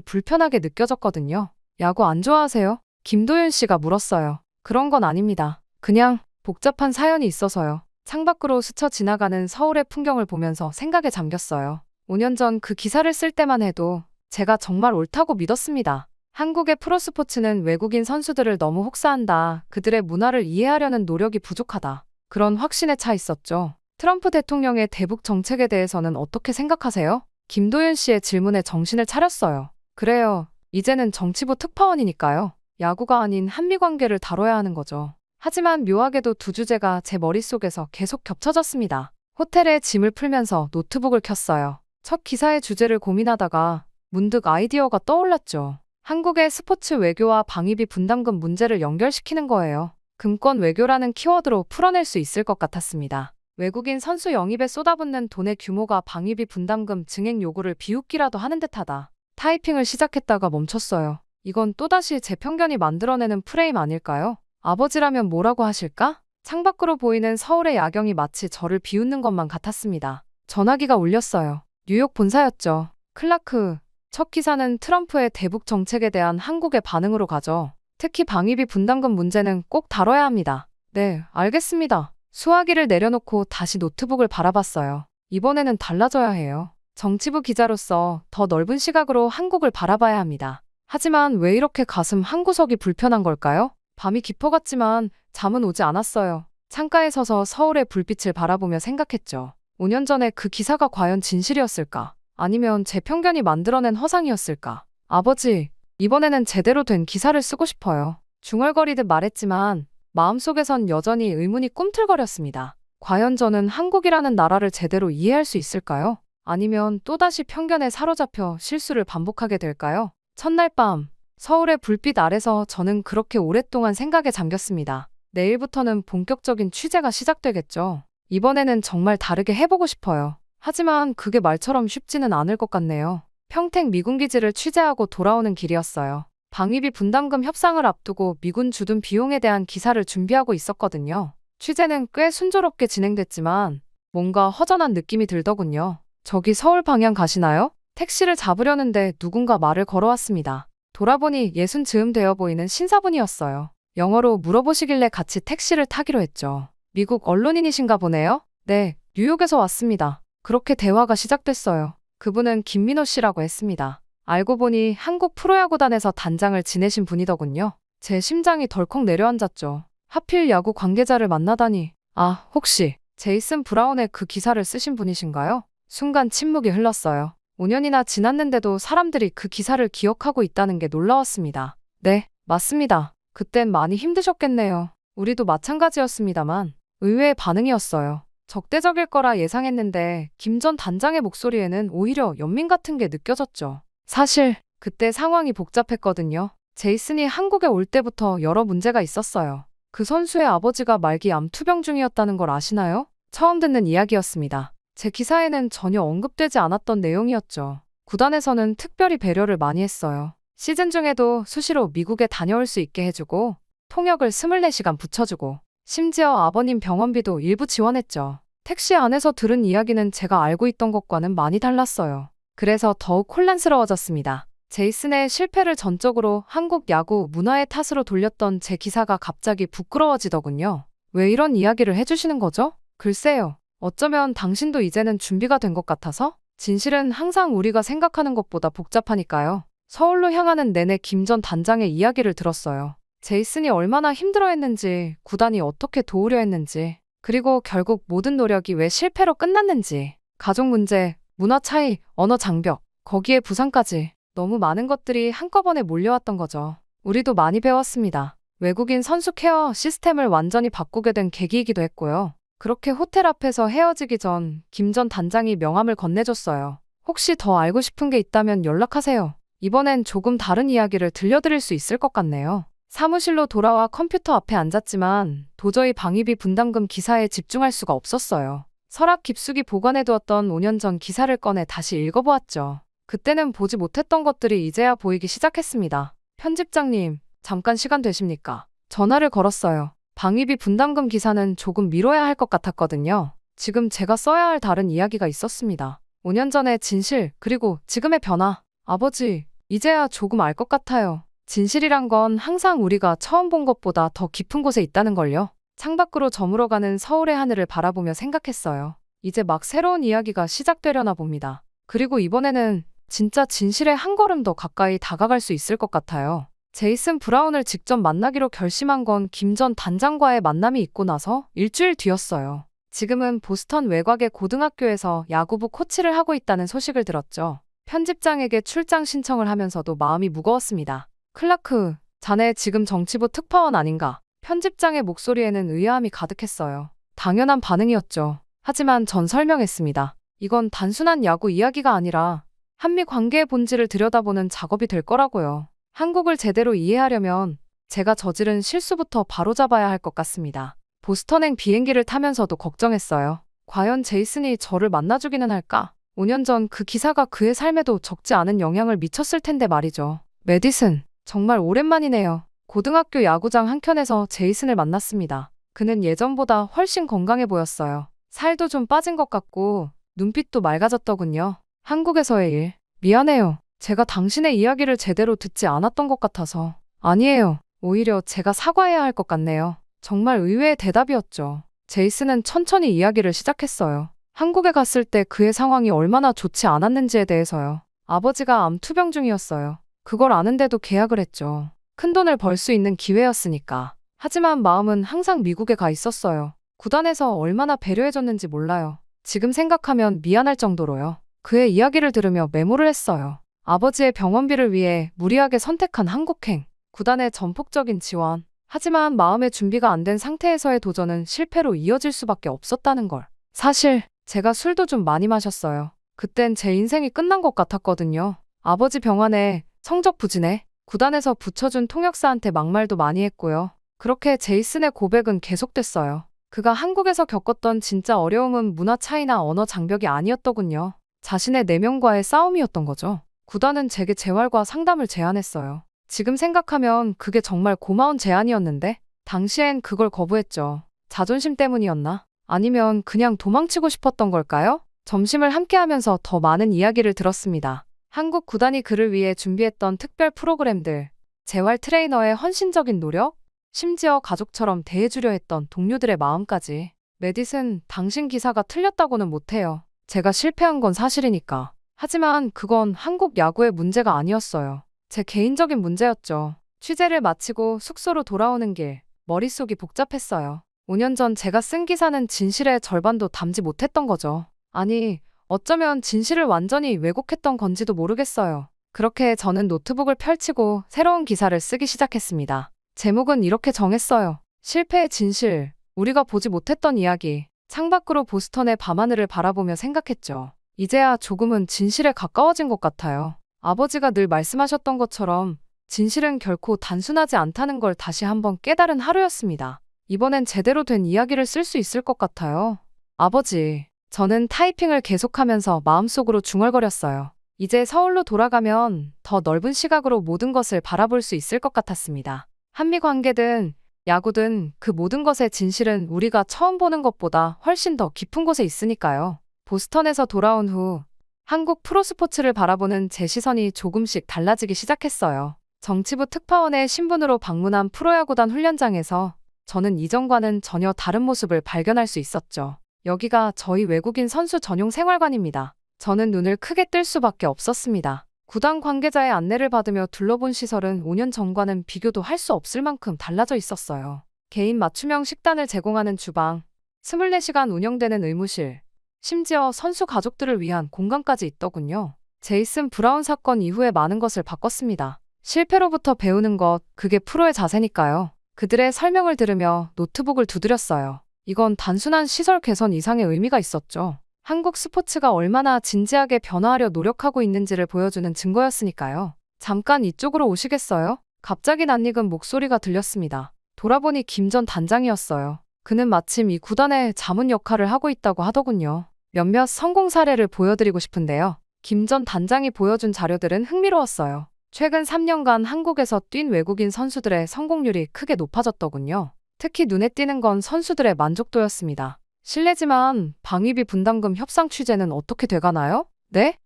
불편하게 느껴졌거든요. 야구 안 좋아하세요? 김도윤 씨가 물었어요. 그런 건 아닙니다. 그냥 복잡한 사연이 있어서요. 창밖으로 스쳐 지나가는 서울의 풍경을 보면서 생각에 잠겼어요. 5년 전 그 기사를 쓸 때만 해도 제가 정말 옳다고 믿었습니다. 한국의 프로스포츠는 외국인 선수들을 너무 혹사한다. 그들의 문화를 이해하려는 노력이 부족하다. 그런 확신에 차 있었죠. 트럼프 대통령의 대북 정책에 대해서는 어떻게 생각하세요? 김도윤 씨의 질문에 정신을 차렸어요. 그래요. 이제는 정치부 특파원이니까요. 야구가 아닌 한미 관계를 다뤄야 하는 거죠. 하지만 묘하게도 두 주제가 제 머릿속에서 계속 겹쳐졌습니다. 호텔에 짐을 풀면서 노트북을 켰어요. 첫 기사의 주제를 고민하다가 문득 아이디어가 떠올랐죠. 한국의 스포츠 외교와 방위비 분담금 문제를 연결시키는 거예요. 금권 외교라는 키워드로 풀어낼 수 있을 것 같았습니다. 외국인 선수 영입에 쏟아붓는 돈의 규모가 방위비 분담금 증액 요구를 비웃기라도 하는 듯하다. 타이핑을 시작했다가 멈췄어요. 이건 또다시 제 편견이 만들어내는 프레임 아닐까요? 아버지라면 뭐라고 하실까? 창밖으로 보이는 서울의 야경이 마치 저를 비웃는 것만 같았습니다. 전화기가 울렸어요. 뉴욕 본사였죠. 클라크, 첫 기사는 트럼프의 대북 정책에 대한 한국의 반응으로 가죠. 특히 방위비 분담금 문제는 꼭 다뤄야 합니다. 네, 알겠습니다. 수화기를 내려놓고 다시 노트북을 바라봤어요. 이번에는 달라져야 해요. 정치부 기자로서 더 넓은 시각으로 한국을 바라봐야 합니다. 하지만 왜 이렇게 가슴 한구석이 불편한 걸까요? 밤이 깊어갔지만 잠은 오지 않았어요. 창가에 서서 서울의 불빛을 바라보며 생각했죠. 5년 전에 그 기사가 과연 진실이었을까? 아니면 제 편견이 만들어낸 허상이었을까? 아버지, 이번에는 제대로 된 기사를 쓰고 싶어요. 중얼거리듯 말했지만 마음속에선 여전히 의문이 꿈틀거렸습니다. 과연 저는 한국이라는 나라를 제대로 이해할 수 있을까요? 아니면 또다시 편견에 사로잡혀 실수를 반복하게 될까요? 첫날 밤, 서울의 불빛 아래서 저는 그렇게 오랫동안 생각에 잠겼습니다. 내일부터는 본격적인 취재가 시작되겠죠. 이번에는 정말 다르게 해보고 싶어요. 하지만 그게 말처럼 쉽지는 않을 것 같네요. 평택 미군기지를 취재하고 돌아오는 길이었어요. 방위비 분담금 협상을 앞두고 미군 주둔 비용에 대한 기사를 준비하고 있었거든요. 취재는 꽤 순조롭게 진행됐지만 뭔가 허전한 느낌이 들더군요. 저기 서울 방향 가시나요? 택시를 잡으려는데 누군가 말을 걸어왔습니다. 돌아보니 예순 즈음 되어 보이는 신사분이었어요. 영어로 물어보시길래 같이 택시를 타기로 했죠. 미국 언론인이신가 보네요? 네, 뉴욕에서 왔습니다. 그렇게 대화가 시작됐어요. 그분은 김민호 씨라고 했습니다. 알고 보니 한국 프로야구단에서 단장을 지내신 분이더군요. 제 심장이 덜컥 내려앉았죠. 하필 야구 관계자를 만나다니. 아, 혹시 제이슨 브라운의 그 기사를 쓰신 분이신가요? 순간 침묵이 흘렀어요. 5년이나 지났는데도 사람들이 그 기사를 기억하고 있다는 게 놀라웠습니다. 네, 맞습니다. 그땐 많이 힘드셨겠네요. 우리도 마찬가지였습니다만 의외의 반응이었어요. 적대적일 거라 예상했는데 김 전 단장의 목소리에는 오히려 연민 같은 게 느껴졌죠. 사실 그때 상황이 복잡했거든요. 제이슨이 한국에 올 때부터 여러 문제가 있었어요. 그 선수의 아버지가 말기 암 투병 중이었다는 걸 아시나요? 처음 듣는 이야기였습니다. 제 기사에는 전혀 언급되지 않았던 내용이었죠. 구단에서는 특별히 배려를 많이 했어요. 시즌 중에도 수시로 미국에 다녀올 수 있게 해주고 통역을 24시간 붙여주고 심지어 아버님 병원비도 일부 지원했죠. 택시 안에서 들은 이야기는 제가 알고 있던 것과는 많이 달랐어요. 그래서 더욱 혼란스러워졌습니다. 제이슨의 실패를 전적으로 한국 야구 문화의 탓으로 돌렸던 제 기사가 갑자기 부끄러워지더군요. 왜 이런 이야기를 해주시는 거죠? 글쎄요. 어쩌면 당신도 이제는 준비가 된 것 같아서? 진실은 항상 우리가 생각하는 것보다 복잡하니까요. 서울로 향하는 내내 김 전 단장의 이야기를 들었어요. 제이슨이 얼마나 힘들어했는지, 구단이 어떻게 도우려 했는지, 그리고 결국 모든 노력이 왜 실패로 끝났는지, 가족 문제, 문화 차이, 언어 장벽, 거기에 부상까지 너무 많은 것들이 한꺼번에 몰려왔던 거죠. 우리도 많이 배웠습니다. 외국인 선수 케어 시스템을 완전히 바꾸게 된 계기이기도 했고요. 그렇게 호텔 앞에서 헤어지기 전 김 전 단장이 명함을 건네줬어요. 혹시 더 알고 싶은 게 있다면 연락하세요. 이번엔 조금 다른 이야기를 들려드릴 수 있을 것 같네요. 사무실로 돌아와 컴퓨터 앞에 앉았지만 도저히 방위비 분담금 기사에 집중할 수가 없었어요. 서랍 깊숙이 보관해두었던 5년 전 기사를 꺼내 다시 읽어보았죠. 그때는 보지 못했던 것들이 이제야 보이기 시작했습니다. 편집장님, 잠깐 시간 되십니까? 전화를 걸었어요. 방위비 분담금 기사는 조금 미뤄야 할 것 같았거든요. 지금 제가 써야 할 다른 이야기가 있었습니다. 5년 전의 진실, 그리고 지금의 변화. 아버지, 이제야 조금 알 것 같아요. 진실이란 건 항상 우리가 처음 본 것보다 더 깊은 곳에 있다는 걸요. 창밖으로 저물어가는 서울의 하늘을 바라보며 생각했어요. 이제 막 새로운 이야기가 시작되려나 봅니다. 그리고 이번에는 진짜 진실에 한 걸음 더 가까이 다가갈 수 있을 것 같아요. 제이슨 브라운을 직접 만나기로 결심한 건 김 전 단장과의 만남이 있고 나서 일주일 뒤였어요. 지금은 보스턴 외곽의 고등학교에서 야구부 코치를 하고 있다는 소식을 들었죠. 편집장에게 출장 신청을 하면서도 마음이 무거웠습니다. 클라크, 자네 지금 정치부 특파원 아닌가? 편집장의 목소리에는 의아함이 가득했어요. 당연한 반응이었죠. 하지만 전 설명했습니다. 이건 단순한 야구 이야기가 아니라 한미 관계의 본질을 들여다보는 작업이 될 거라고요. 한국을 제대로 이해하려면 제가 저지른 실수부터 바로잡아야 할 것 같습니다. 보스턴행 비행기를 타면서도 걱정했어요. 과연 제이슨이 저를 만나주기는 할까? 5년 전 그 기사가 그의 삶에도 적지 않은 영향을 미쳤을 텐데 말이죠. 메디슨, 정말 오랜만이네요. 고등학교 야구장 한켠에서 제이슨을 만났습니다. 그는 예전보다 훨씬 건강해 보였어요. 살도 좀 빠진 것 같고 눈빛도 맑아졌더군요. 한국에서의 일, 미안해요. 제가 당신의 이야기를 제대로 듣지 않았던 것 같아서. 아니에요. 오히려 제가 사과해야 할 것 같네요. 정말 의외의 대답이었죠. 제이슨은 천천히 이야기를 시작했어요. 한국에 갔을 때 그의 상황이 얼마나 좋지 않았는지에 대해서요. 아버지가 암 투병 중이었어요. 그걸 아는데도 계약을 했죠. 큰돈을 벌 수 있는 기회였으니까. 하지만 마음은 항상 미국에 가 있었어요. 구단에서 얼마나 배려해줬는지 몰라요. 지금 생각하면 미안할 정도로요. 그의 이야기를 들으며 메모를 했어요. 아버지의 병원비를 위해 무리하게 선택한 한국행. 구단의 전폭적인 지원. 하지만 마음의 준비가 안 된 상태에서의 도전은 실패로 이어질 수밖에 없었다는 걸. 사실 제가 술도 좀 많이 마셨어요. 그땐 제 인생이 끝난 것 같았거든요. 아버지 병환에 성적 부진에 구단에서 붙여준 통역사한테 막말도 많이 했고요. 그렇게 제이슨의 고백은 계속됐어요. 그가 한국에서 겪었던 진짜 어려움은 문화 차이나 언어 장벽이 아니었더군요. 자신의 내면과의 싸움이었던 거죠. 구단은 제게 재활과 상담을 제안했어요. 지금 생각하면 그게 정말 고마운 제안이었는데 당시엔 그걸 거부했죠. 자존심 때문이었나? 아니면 그냥 도망치고 싶었던 걸까요? 점심을 함께하면서 더 많은 이야기를 들었습니다. 한국 구단이 그를 위해 준비했던 특별 프로그램들, 재활 트레이너의 헌신적인 노력, 심지어 가족처럼 대해주려 했던 동료들의 마음까지. 메디슨, 당신 기사가 틀렸다고는 못해요. 제가 실패한 건 사실이니까. 하지만 그건 한국 야구의 문제가 아니었어요. 제 개인적인 문제였죠. 취재를 마치고 숙소로 돌아오는 길, 머릿속이 복잡했어요. 5년 전 제가 쓴 기사는 진실의 절반도 담지 못했던 거죠. 아니, 어쩌면 진실을 완전히 왜곡했던 건지도 모르겠어요. 그렇게 저는 노트북을 펼치고 새로운 기사를 쓰기 시작했습니다. 제목은 이렇게 정했어요. 실패의 진실, 우리가 보지 못했던 이야기. 창밖으로 보스턴의 밤하늘을 바라보며 생각했죠. 이제야 조금은 진실에 가까워진 것 같아요. 아버지가 늘 말씀하셨던 것처럼 진실은 결코 단순하지 않다는 걸 다시 한번 깨달은 하루였습니다. 이번엔 제대로 된 이야기를 쓸 수 있을 것 같아요. 아버지, 저는 타이핑을 계속하면서 마음속으로 중얼거렸어요. 이제 서울로 돌아가면 더 넓은 시각으로 모든 것을 바라볼 수 있을 것 같았습니다. 한미 관계든 야구든 그 모든 것의 진실은 우리가 처음 보는 것보다 훨씬 더 깊은 곳에 있으니까요. 보스턴에서 돌아온 후 한국 프로스포츠를 바라보는 제 시선이 조금씩 달라지기 시작했어요. 정치부 특파원의 신분으로 방문한 프로야구단 훈련장에서 저는 이전과는 전혀 다른 모습을 발견할 수 있었죠. 여기가 저희 외국인 선수 전용 생활관입니다. 저는 눈을 크게 뜰 수밖에 없었습니다. 구단 관계자의 안내를 받으며 둘러본 시설은 5년 전과는 비교도 할 수 없을 만큼 달라져 있었어요. 개인 맞춤형 식단을 제공하는 주방, 24시간 운영되는 의무실, 심지어 선수 가족들을 위한 공간까지 있더군요. 제이슨 브라운 사건 이후에 많은 것을 바꿨습니다. 실패로부터 배우는 것, 그게 프로의 자세니까요. 그들의 설명을 들으며 노트북을 두드렸어요. 이건 단순한 시설 개선 이상의 의미가 있었죠. 한국 스포츠가 얼마나 진지하게 변화하려 노력하고 있는지를 보여주는 증거였으니까요. 잠깐 이쪽으로 오시겠어요? 갑자기 낯익은 목소리가 들렸습니다. 돌아보니 김 전 단장이었어요. 그는 마침 이 구단의 자문 역할을 하고 있다고 하더군요. 몇몇 성공 사례를 보여드리고 싶은데요. 김 전 단장이 보여준 자료들은 흥미로웠어요. 최근 3년간 한국에서 뛴 외국인 선수들의 성공률이 크게 높아졌더군요. 특히 눈에 띄는 건 선수들의 만족도였습니다. 실례지만 방위비 분담금 협상 취재는 어떻게 돼가나요? 네?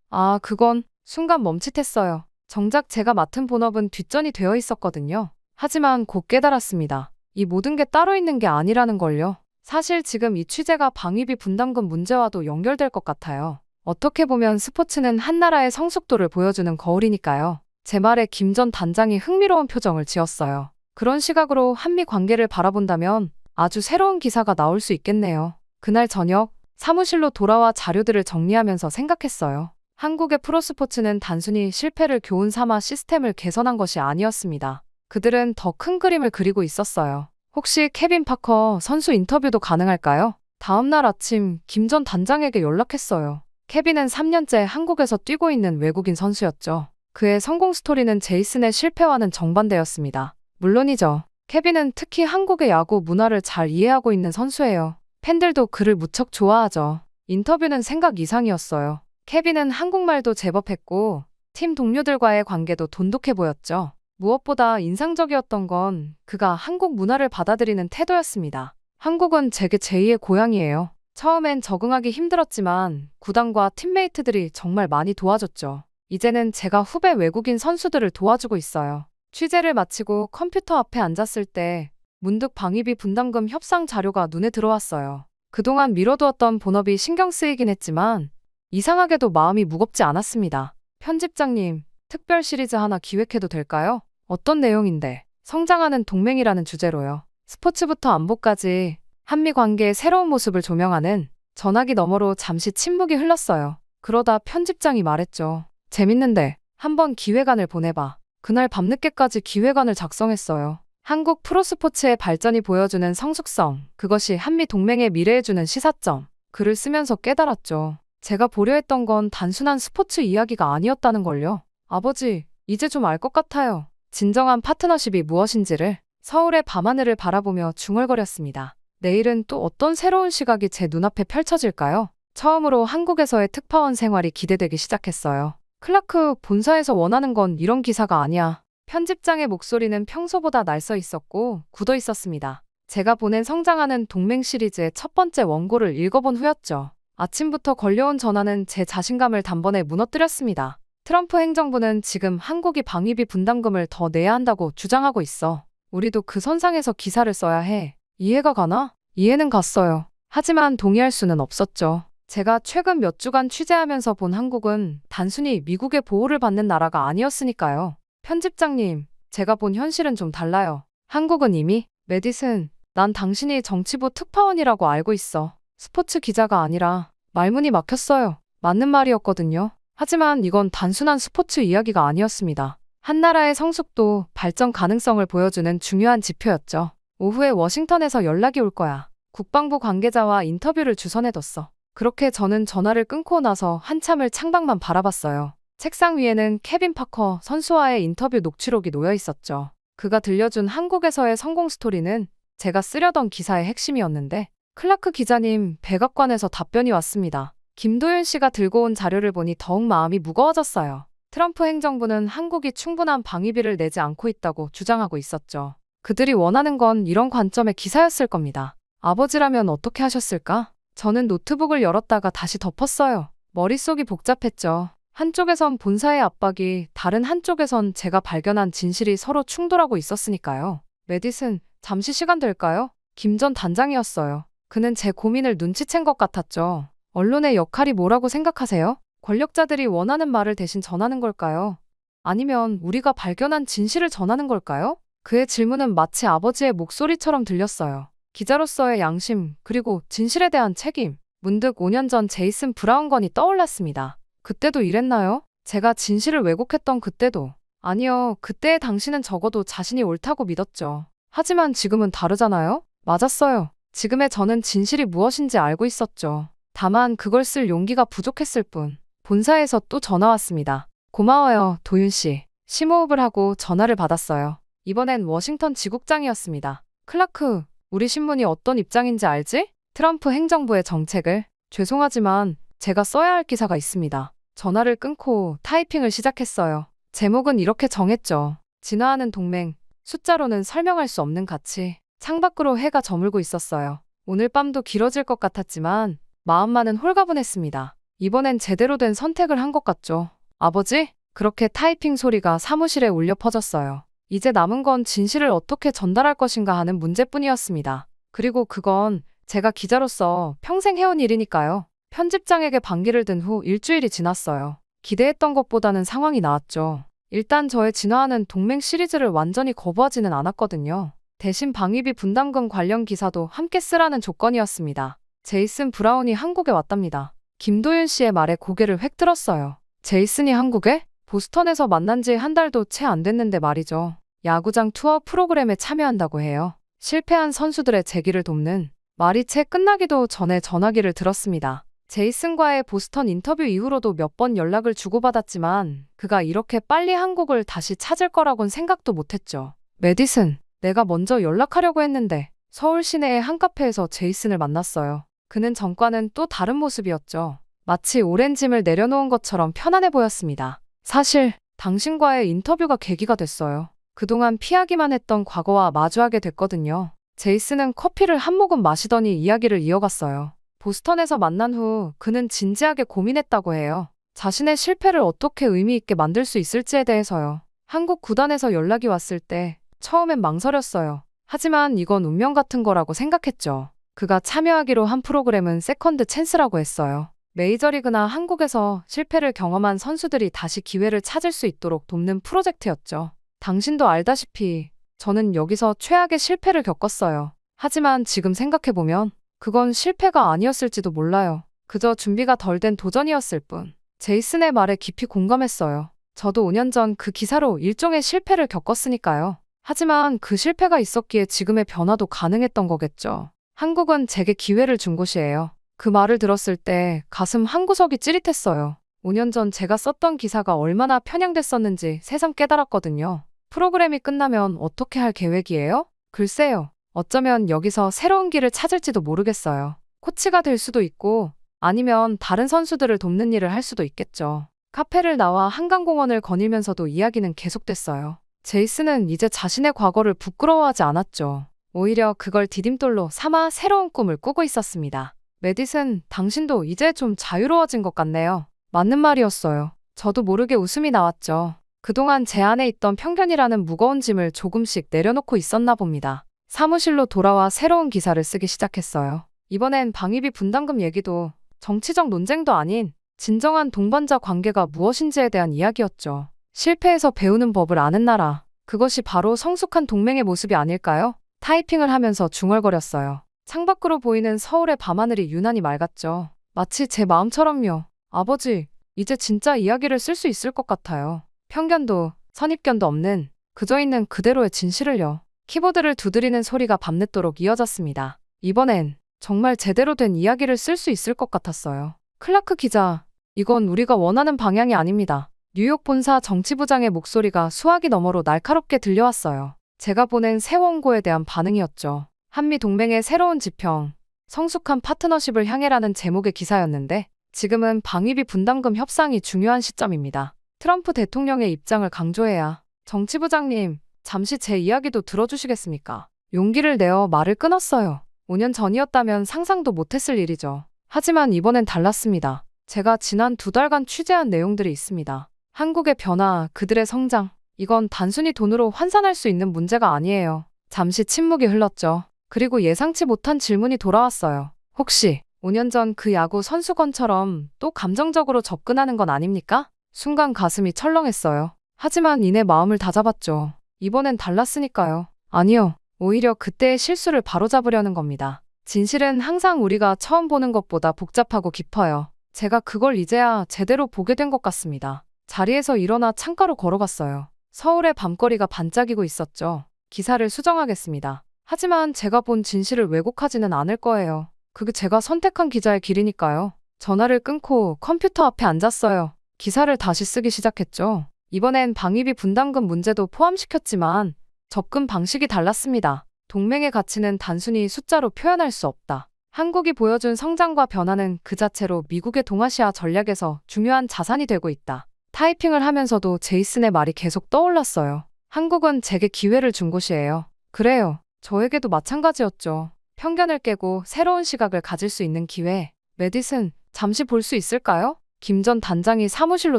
그건 순간 멈칫했어요. 정작 제가 맡은 본업은 뒷전이 되어 있었거든요. 하지만 곧 깨달았습니다. 이 모든 게 따로 있는 게 아니라는 걸요. 사실 지금 이 취재가 방위비 분담금 문제와도 연결될 것 같아요. 어떻게 보면 스포츠는 한 나라의 성숙도를 보여주는 거울이니까요. 제 말에 김 전 단장이 흥미로운 표정을 지었어요. 그런 시각으로 한미 관계를 바라본다면 아주 새로운 기사가 나올 수 있겠네요. 그날 저녁 사무실로 돌아와 자료들을 정리하면서 생각했어요. 한국의 프로스포츠는 단순히 실패를 교훈 삼아 시스템을 개선한 것이 아니었습니다. 그들은 더 큰 그림을 그리고 있었어요. 혹시 케빈 파커 선수 인터뷰도 가능할까요? 다음 날 아침 김 전 단장에게 연락했어요. 케빈은 3년째 한국에서 뛰고 있는 외국인 선수였죠. 그의 성공 스토리는 제이슨의 실패와는 정반대였습니다. 물론이죠. 케빈은 특히 한국의 야구 문화를 잘 이해하고 있는 선수예요. 팬들도 그를 무척 좋아하죠. 인터뷰는 생각 이상이었어요. 케빈은 한국말도 제법 했고 팀 동료들과의 관계도 돈독해 보였죠. 무엇보다 인상적이었던 건 그가 한국 문화를 받아들이는 태도였습니다. 한국은 제게 제2의 고향이에요. 처음엔 적응하기 힘들었지만 구단과 팀메이트들이 정말 많이 도와줬죠. 이제는 제가 후배 외국인 선수들을 도와주고 있어요. 취재를 마치고 컴퓨터 앞에 앉았을 때 문득 방위비 분담금 협상 자료가 눈에 들어왔어요. 그동안 미뤄두었던 본업이 신경 쓰이긴 했지만 이상하게도 마음이 무겁지 않았습니다. 편집장님, 특별 시리즈 하나 기획해도 될까요? 어떤 내용인데? 성장하는 동맹이라는 주제로요. 스포츠부터 안보까지 한미 관계의 새로운 모습을 조명하는. 전화기 너머로 잠시 침묵이 흘렀어요. 그러다 편집장이 말했죠. 재밌는데 한번 기획안을 보내봐. 그날 밤늦게까지 기획안을 작성했어요. 한국 프로스포츠의 발전이 보여주는 성숙성, 그것이 한미 동맹의 미래에 주는 시사점. 글을 쓰면서 깨달았죠. 제가 보려 했던 건 단순한 스포츠 이야기가 아니었다는 걸요. 아버지, 이제 좀 알 것 같아요. 진정한 파트너십이 무엇인지를. 서울의 밤하늘을 바라보며 중얼거렸습니다. 내일은 또 어떤 새로운 시각이 제 눈앞에 펼쳐질까요? 처음으로 한국에서의 특파원 생활이 기대되기 시작했어요. 클라크 본사에서 원하는 건 이런 기사가 아니야. 편집장의 목소리는 평소보다 날서 있었고 굳어 있었습니다. 제가 보낸 성장하는 동맹 시리즈의 첫 번째 원고를 읽어본 후였죠. 아침부터 걸려온 전화는 제 자신감을 단번에 무너뜨렸습니다. 트럼프 행정부는 지금 한국이 방위비 분담금을 더 내야 한다고 주장하고 있어. 우리도 그 선상에서 기사를 써야 해. 이해가 가나? 이해는 갔어요. 하지만 동의할 수는 없었죠. 제가 최근 몇 주간 취재하면서 본 한국은 단순히 미국의 보호를 받는 나라가 아니었으니까요. 편집장님, 제가 본 현실은 좀 달라요. 한국은 이미, 메디슨, 난 당신이 정치부 특파원이라고 알고 있어. 스포츠 기자가 아니라 말문이 막혔어요. 맞는 말이었거든요. 하지만 이건 단순한 스포츠 이야기가 아니었습니다. 한 나라의 성숙도, 발전 가능성을 보여주는 중요한 지표였죠. 오후에 워싱턴에서 연락이 올 거야. 국방부 관계자와 인터뷰를 주선해뒀어. 그렇게 저는 전화를 끊고 나서 한참을 창밖만 바라봤어요. 책상 위에는 케빈 파커 선수와의 인터뷰 녹취록이 놓여 있었죠. 그가 들려준 한국에서의 성공 스토리는 제가 쓰려던 기사의 핵심이었는데 클라크 기자님, 백악관에서 답변이 왔습니다. 김도윤 씨가 들고 온 자료를 보니 더욱 마음이 무거워졌어요. 트럼프 행정부는 한국이 충분한 방위비를 내지 않고 있다고 주장하고 있었죠. 그들이 원하는 건 이런 관점의 기사였을 겁니다. 아버지라면 어떻게 하셨을까? 저는 노트북을 열었다가 다시 덮었어요. 머릿속이 복잡했죠. 한쪽에선 본사의 압박이, 다른 한쪽에선 제가 발견한 진실이 서로 충돌하고 있었으니까요. 메디슨, 잠시 시간 될까요? 김 전 단장이었어요. 그는 제 고민을 눈치챈 것 같았죠. 언론의 역할이 뭐라고 생각하세요? 권력자들이 원하는 말을 대신 전하는 걸까요? 아니면 우리가 발견한 진실을 전하는 걸까요? 그의 질문은 마치 아버지의 목소리처럼 들렸어요. 기자로서의 양심, 그리고 진실에 대한 책임. 문득 5년 전 제이슨 브라운 건이 떠올랐습니다. 그때도 이랬나요? 제가 진실을 왜곡했던 그때도. 아니요, 그때의 당신은 적어도 자신이 옳다고 믿었죠. 하지만 지금은 다르잖아요? 맞았어요. 지금의 저는 진실이 무엇인지 알고 있었죠. 다만 그걸 쓸 용기가 부족했을 뿐. 본사에서 또 전화 왔습니다. 고마워요, 도윤 씨. 심호흡을 하고 전화를 받았어요. 이번엔 워싱턴 지국장이었습니다. 클라크, 우리 신문이 어떤 입장인지 알지? 트럼프 행정부의 정책을. 죄송하지만 제가 써야 할 기사가 있습니다. 전화를 끊고 타이핑을 시작했어요. 제목은 이렇게 정했죠. 진화하는 동맹. 숫자로는 설명할 수 없는 가치. 창밖으로 해가 저물고 있었어요. 오늘 밤도 길어질 것 같았지만 마음만은 홀가분했습니다. 이번엔 제대로 된 선택을 한 것 같죠. 아버지? 그렇게 타이핑 소리가 사무실에 울려 퍼졌어요. 이제 남은 건 진실을 어떻게 전달할 것인가 하는 문제뿐이었습니다. 그리고 그건 제가 기자로서 평생 해온 일이니까요. 편집장에게 반기를 든 후 일주일이 지났어요. 기대했던 것보다는 상황이 나았죠. 일단 저의 진화하는 동맹 시리즈를 완전히 거부하지는 않았거든요. 대신 방위비 분담금 관련 기사도 함께 쓰라는 조건이었습니다. 제이슨 브라운이 한국에 왔답니다. 김도윤 씨의 말에 고개를 획 들었어요. 제이슨이 한국에? 보스턴에서 만난 지 한 달도 채 안 됐는데 말이죠. 야구장 투어 프로그램에 참여한다고 해요. 실패한 선수들의 재기를 돕는. 말이 채 끝나기도 전에 전화기를 들었습니다. 제이슨과의 보스턴 인터뷰 이후로도 몇 번 연락을 주고받았지만 그가 이렇게 빨리 한국을 다시 찾을 거라곤 생각도 못했죠. 메디슨, 내가 먼저 연락하려고 했는데. 서울 시내의 한 카페에서 제이슨을 만났어요. 그는 전과는 또 다른 모습이었죠. 마치 오랜 짐을 내려놓은 것처럼 편안해 보였습니다. 사실 당신과의 인터뷰가 계기가 됐어요. 그동안 피하기만 했던 과거와 마주하게 됐거든요. 제이슨은 커피를 한 모금 마시더니 이야기를 이어갔어요. 보스턴에서 만난 후 그는 진지하게 고민했다고 해요. 자신의 실패를 어떻게 의미 있게 만들 수 있을지에 대해서요. 한국 구단에서 연락이 왔을 때 처음엔 망설였어요. 하지만 이건 운명 같은 거라고 생각했죠. 그가 참여하기로 한 프로그램은 세컨드 찬스라고 했어요. 메이저리그나 한국에서 실패를 경험한 선수들이 다시 기회를 찾을 수 있도록 돕는 프로젝트였죠. 당신도 알다시피 저는 여기서 최악의 실패를 겪었어요. 하지만 지금 생각해보면 그건 실패가 아니었을지도 몰라요. 그저 준비가 덜 된 도전이었을 뿐. 제이슨의 말에 깊이 공감했어요. 저도 5년 전 그 기사로 일종의 실패를 겪었으니까요. 하지만 그 실패가 있었기에 지금의 변화도 가능했던 거겠죠. 한국은 제게 기회를 준 곳이에요. 그 말을 들었을 때 가슴 한구석이 찌릿했어요. 5년 전 제가 썼던 기사가 얼마나 편향됐었는지 새삼 깨달았거든요. 프로그램이 끝나면 어떻게 할 계획이에요? 글쎄요. 어쩌면 여기서 새로운 길을 찾을지도 모르겠어요. 코치가 될 수도 있고 아니면 다른 선수들을 돕는 일을 할 수도 있겠죠. 카페를 나와 한강공원을 거닐면서도 이야기는 계속됐어요. 제이슨은 이제 자신의 과거를 부끄러워하지 않았죠. 오히려 그걸 디딤돌로 삼아 새로운 꿈을 꾸고 있었습니다. 메디슨, 당신도 이제 좀 자유로워진 것 같네요. 맞는 말이었어요. 저도 모르게 웃음이 나왔죠. 그동안 제 안에 있던 편견이라는 무거운 짐을 조금씩 내려놓고 있었나 봅니다. 사무실로 돌아와 새로운 기사를 쓰기 시작했어요. 이번엔 방위비 분담금 얘기도 정치적 논쟁도 아닌 진정한 동반자 관계가 무엇인지에 대한 이야기였죠. 실패해서 배우는 법을 아는 나라. 그것이 바로 성숙한 동맹의 모습이 아닐까요? 타이핑을 하면서 중얼거렸어요. 창밖으로 보이는 서울의 밤하늘이 유난히 맑았죠. 마치 제 마음처럼요. 아버지, 이제 진짜 이야기를 쓸 수 있을 것 같아요. 편견도 선입견도 없는 그저 있는 그대로의 진실을요. 키보드를 두드리는 소리가 밤늦도록 이어졌습니다. 이번엔 정말 제대로 된 이야기를 쓸 수 있을 것 같았어요. 클라크 기자, 이건 우리가 원하는 방향이 아닙니다. 뉴욕 본사 정치부장의 목소리가 수화기 너머로 날카롭게 들려왔어요. 제가 보낸 새 원고에 대한 반응이었죠. 한미 동맹의 새로운 지평, 성숙한 파트너십을 향해라는 제목의 기사였는데 지금은 방위비 분담금 협상이 중요한 시점입니다. 트럼프 대통령의 입장을 강조해야 정치부장님, 잠시 제 이야기도 들어주시겠습니까? 용기를 내어 말을 끊었어요. 5년 전이었다면 상상도 못했을 일이죠. 하지만 이번엔 달랐습니다. 제가 지난 2달간 취재한 내용들이 있습니다. 한국의 변화, 그들의 성장. 이건 단순히 돈으로 환산할 수 있는 문제가 아니에요. 잠시 침묵이 흘렀죠. 그리고 예상치 못한 질문이 돌아왔어요. 혹시 5년 전 그 야구 선수건처럼 또 감정적으로 접근하는 건 아닙니까? 순간 가슴이 철렁했어요. 하지만 이내 마음을 다잡았죠. 이번엔 달랐으니까요. 아니요. 오히려 그때의 실수를 바로잡으려는 겁니다. 진실은 항상 우리가 처음 보는 것보다 복잡하고 깊어요. 제가 그걸 이제야 제대로 보게 된 것 같습니다. 자리에서 일어나 창가로 걸어갔어요. 서울의 밤거리가 반짝이고 있었죠. 기사를 수정하겠습니다. 하지만 제가 본 진실을 왜곡하지는 않을 거예요. 그게 제가 선택한 기자의 길이니까요. 전화를 끊고 컴퓨터 앞에 앉았어요. 기사를 다시 쓰기 시작했죠. 이번엔 방위비 분담금 문제도 포함시켰지만 접근 방식이 달랐습니다. 동맹의 가치는 단순히 숫자로 표현할 수 없다. 한국이 보여준 성장과 변화는 그 자체로 미국의 동아시아 전략에서 중요한 자산이 되고 있다. 타이핑을 하면서도 제이슨의 말이 계속 떠올랐어요. 한국은 제게 기회를 준 곳이에요. 그래요. 저에게도 마찬가지였죠. 편견을 깨고 새로운 시각을 가질 수 있는 기회. 메디슨, 잠시 볼 수 있을까요? 김 전 단장이 사무실로